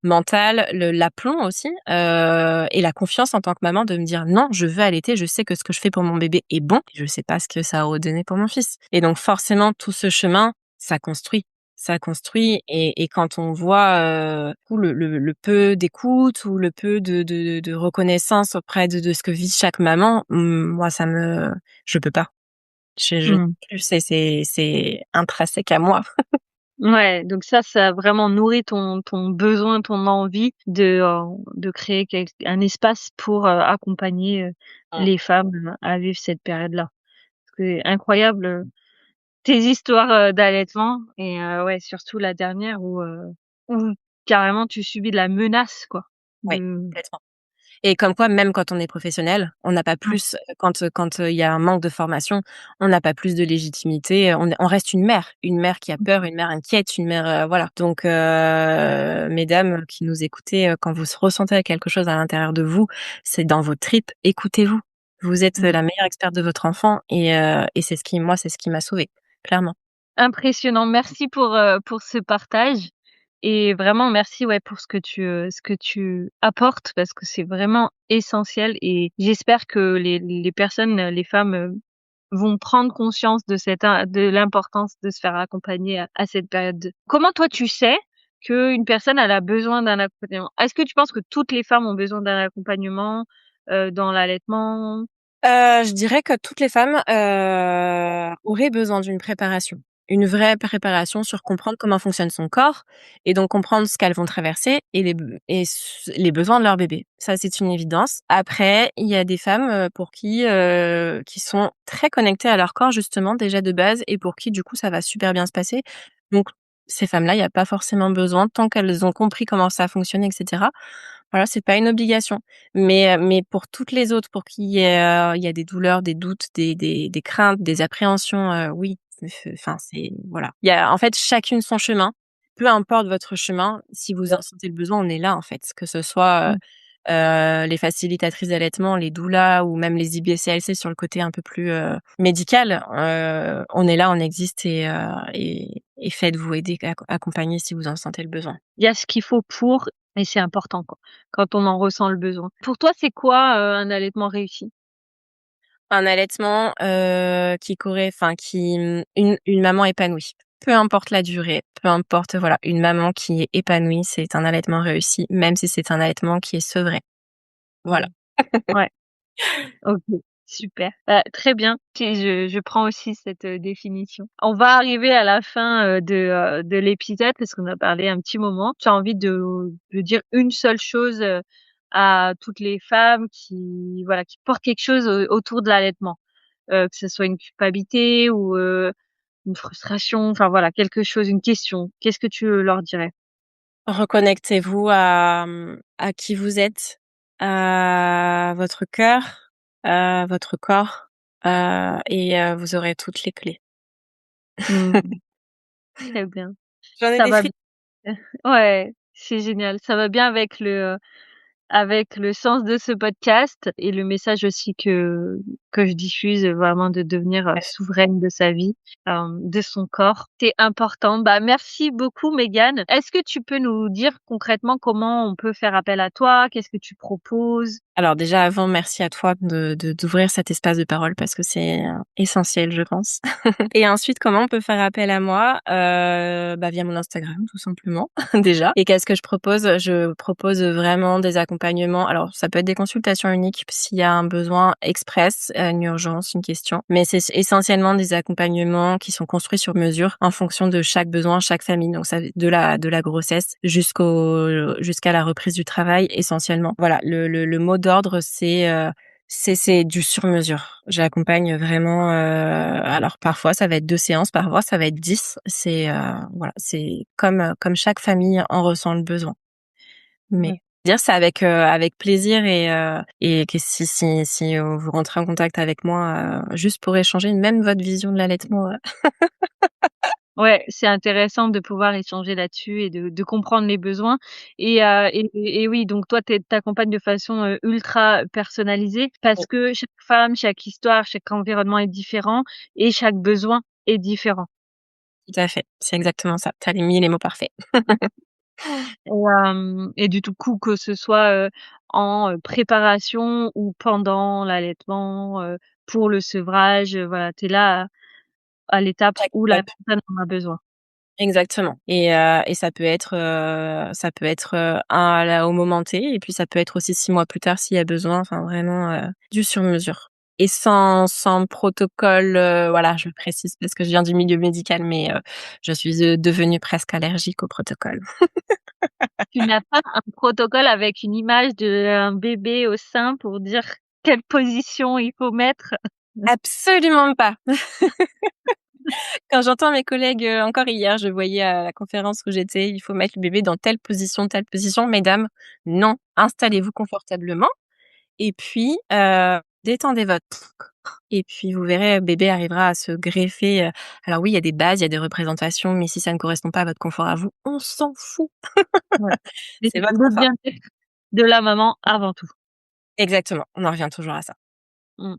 mentale, l'aplomb aussi, et la confiance en tant que maman de me dire: «Non, je veux allaiter, je sais que ce que je fais pour mon bébé est bon, je sais pas ce que ça aurait donné pour mon fils» et donc forcément tout ce chemin, ça construit. Ça construit et quand on voit, tout le peu d'écoute ou le peu de reconnaissance auprès de ce que vit chaque maman, moi je peux pas. Je Mmh. plus, c'est intrinsèque à moi. Ouais, donc ça a vraiment nourri ton besoin, ton envie de créer un espace pour, accompagner, Mmh. les femmes, à vivre cette période-là. C'est incroyable, tes histoires, d'allaitement et ouais, surtout la dernière où carrément tu subis de la menace, quoi, Ouais, de complètement. Et comme quoi, même quand on est professionnel, on n'a pas mmh, plus quand il y a un manque de formation, on n'a pas plus de légitimité, on reste une mère qui a peur, une mère inquiète, une mère, voilà. Donc mesdames qui nous écoutez, quand vous ressentez quelque chose à l'intérieur de vous, c'est dans vos tripes, écoutez-vous. Vous êtes mmh. la meilleure experte de votre enfant et c'est ce qui m'a sauvée, clairement. Impressionnant. Merci pour ce partage et vraiment merci, ouais, pour ce que tu apportes parce que c'est vraiment essentiel et j'espère que les personnes, les femmes, vont prendre conscience de l'importance de se faire accompagner à cette période. Comment toi tu sais qu'une personne elle a besoin d'un accompagnement? Est-ce que tu penses que toutes les femmes ont besoin d'un accompagnement, dans l'allaitement? Je dirais que toutes les femmes, auraient besoin d'une préparation. Une vraie préparation sur comprendre comment fonctionne son corps et donc comprendre ce qu'elles vont traverser et les besoins de leur bébé. Ça, c'est une évidence. Après, il y a des femmes, pour qui sont très connectées à leur corps justement déjà de base et pour qui du coup ça va super bien se passer. Donc ces femmes-là, il y a pas forcément besoin tant qu'elles ont compris comment ça fonctionne et cetera. Voilà, c'est pas une obligation. Mais pour toutes les autres, pour qui il y a des douleurs, des doutes, des craintes, des appréhensions, oui, c'est voilà. Il y a en fait chacune son chemin. Peu importe votre chemin, si vous en sentez le besoin, on est là en fait. Que ce soit, Mmh. les facilitatrices d'allaitement, les doulas ou même les IBCLC sur le côté un peu plus, médical, on est là, on existe et faites-vous aider, accompagner si vous en sentez le besoin. Il y a ce qu'il faut pour et c'est important, quoi, quand on en ressent le besoin. Pour toi, c'est quoi, un allaitement réussi? Un allaitement, une maman épanouie. Peu importe la durée, peu importe, voilà, une maman qui est épanouie, c'est un allaitement réussi, même si c'est un allaitement qui est sevré. Voilà. Mmh. Ouais. OK, super. Très bien. OK, je prends aussi cette, définition. On va arriver à la fin, de l'épisode parce qu'on a parlé un petit moment. Tu as envie de dire une seule chose, à toutes les femmes qui, voilà, qui portent quelque chose autour de l'allaitement? Que ce soit une culpabilité ou, une frustration, enfin voilà, quelque chose, une question. Qu'est-ce que tu leur dirais? Reconnectez-vous à qui vous êtes, à votre cœur, à votre corps, vous aurez toutes les clés. Mmh, très bien. J'en ai Ça des va frissons. ouais, c'est génial. Ça va bien avec le sens de ce podcast et le message aussi que je diffuse, vraiment de devenir, souveraine de sa vie, de son corps. C'est important. Bah, merci beaucoup Mégane. Est-ce que tu peux nous dire concrètement comment on peut faire appel à toi? Qu'est-ce que tu proposes? Alors déjà avant, merci à toi d'ouvrir cet espace de parole parce que c'est essentiel, je pense. Et ensuite, comment on peut faire appel à moi? Bah, via mon Instagram, tout simplement, déjà. Et qu'est-ce que je propose? Je propose vraiment des accompagnements. Alors, ça peut être des consultations uniques s'il y a un besoin express, une urgence, une question. Mais c'est essentiellement des accompagnements qui sont construits sur mesure en fonction de chaque besoin, chaque famille. Donc, ça, de la grossesse jusqu'à la reprise du travail, essentiellement. Voilà. Le mot d'ordre, c'est du sur-mesure. J'accompagne vraiment, alors parfois ça va être 2 séances, parfois ça va être 10. Voilà, c'est comme chaque famille en ressent le besoin. Mais Ouais. dire c'est avec plaisir et que si vous rentrez en contact avec moi, juste pour échanger même votre vision de l'allaitement, Ouais, c'est intéressant de pouvoir échanger là-dessus et de comprendre les besoins et oui, donc toi, tu accompagnes de façon, ultra personnalisée parce que chaque femme, chaque histoire, chaque environnement est différent et chaque besoin est différent. tout à fait, c'est exactement ça. Tu as mis les mots parfaits. Et du tout coup, que ce soit, en, préparation ou pendant l'allaitement, pour le sevrage, voilà, tu es là à l'étape où la J'accompagne. personne en a besoin. Exactement et ça peut être, au moment T et puis ça peut être aussi 6 mois plus tard s'il y a besoin, enfin vraiment, du sur mesure et sans protocole, voilà, je le précise parce que je viens du milieu médical mais je suis, devenue presque allergique au protocole. Tu n'as pas un protocole avec une image d'un bébé au sein pour dire quelle position il faut mettre? Absolument pas! Quand j'entends mes collègues, encore hier, je voyais à la conférence où j'étais: «Il faut mettre le bébé dans telle position, telle position». Mesdames, non, installez-vous confortablement et puis, détendez votre et puis vous verrez, bébé arrivera à se greffer, alors oui, il y a des bases, il y a des représentations, mais si ça ne correspond pas à votre confort à vous, on s'en fout. Ouais. Mais C'est votre le confort. bien-être de la maman avant tout. Exactement, on en revient toujours à ça. Mmh.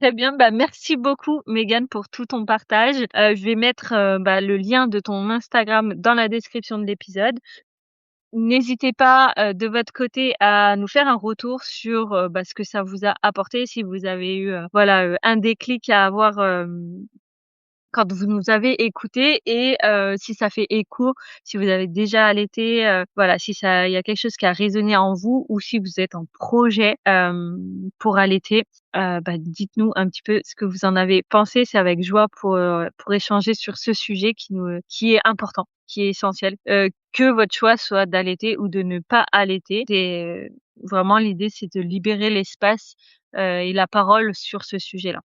Très bien, bah, merci beaucoup Mégane pour tout ton partage. Je vais mettre, bah, le lien de ton Instagram dans la description de l'épisode. N'hésitez pas, de votre côté à nous faire un retour sur, bah, ce que ça vous a apporté, si vous avez eu, voilà, un déclic à avoir, quand vous nous avez écoutés et si ça fait écho, si vous avez déjà allaité, voilà, si ça il y a quelque chose qui a résonné en vous ou si vous êtes en projet, pour allaiter, bah, dites-nous un petit peu ce que vous en avez pensé. C'est avec joie pour échanger sur ce sujet qui est important, qui est essentiel. Que votre choix soit d'allaiter ou de ne pas allaiter, c'est vraiment l'idée, c'est de libérer l'espace, et la parole sur ce sujet-là.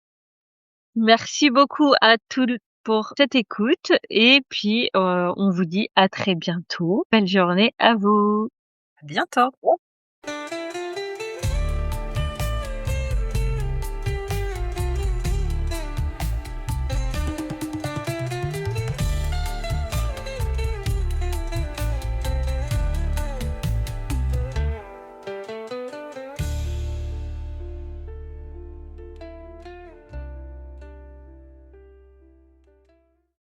Merci beaucoup à toutes pour cette écoute et puis, on vous dit à très bientôt. Belle journée à vous. À bientôt.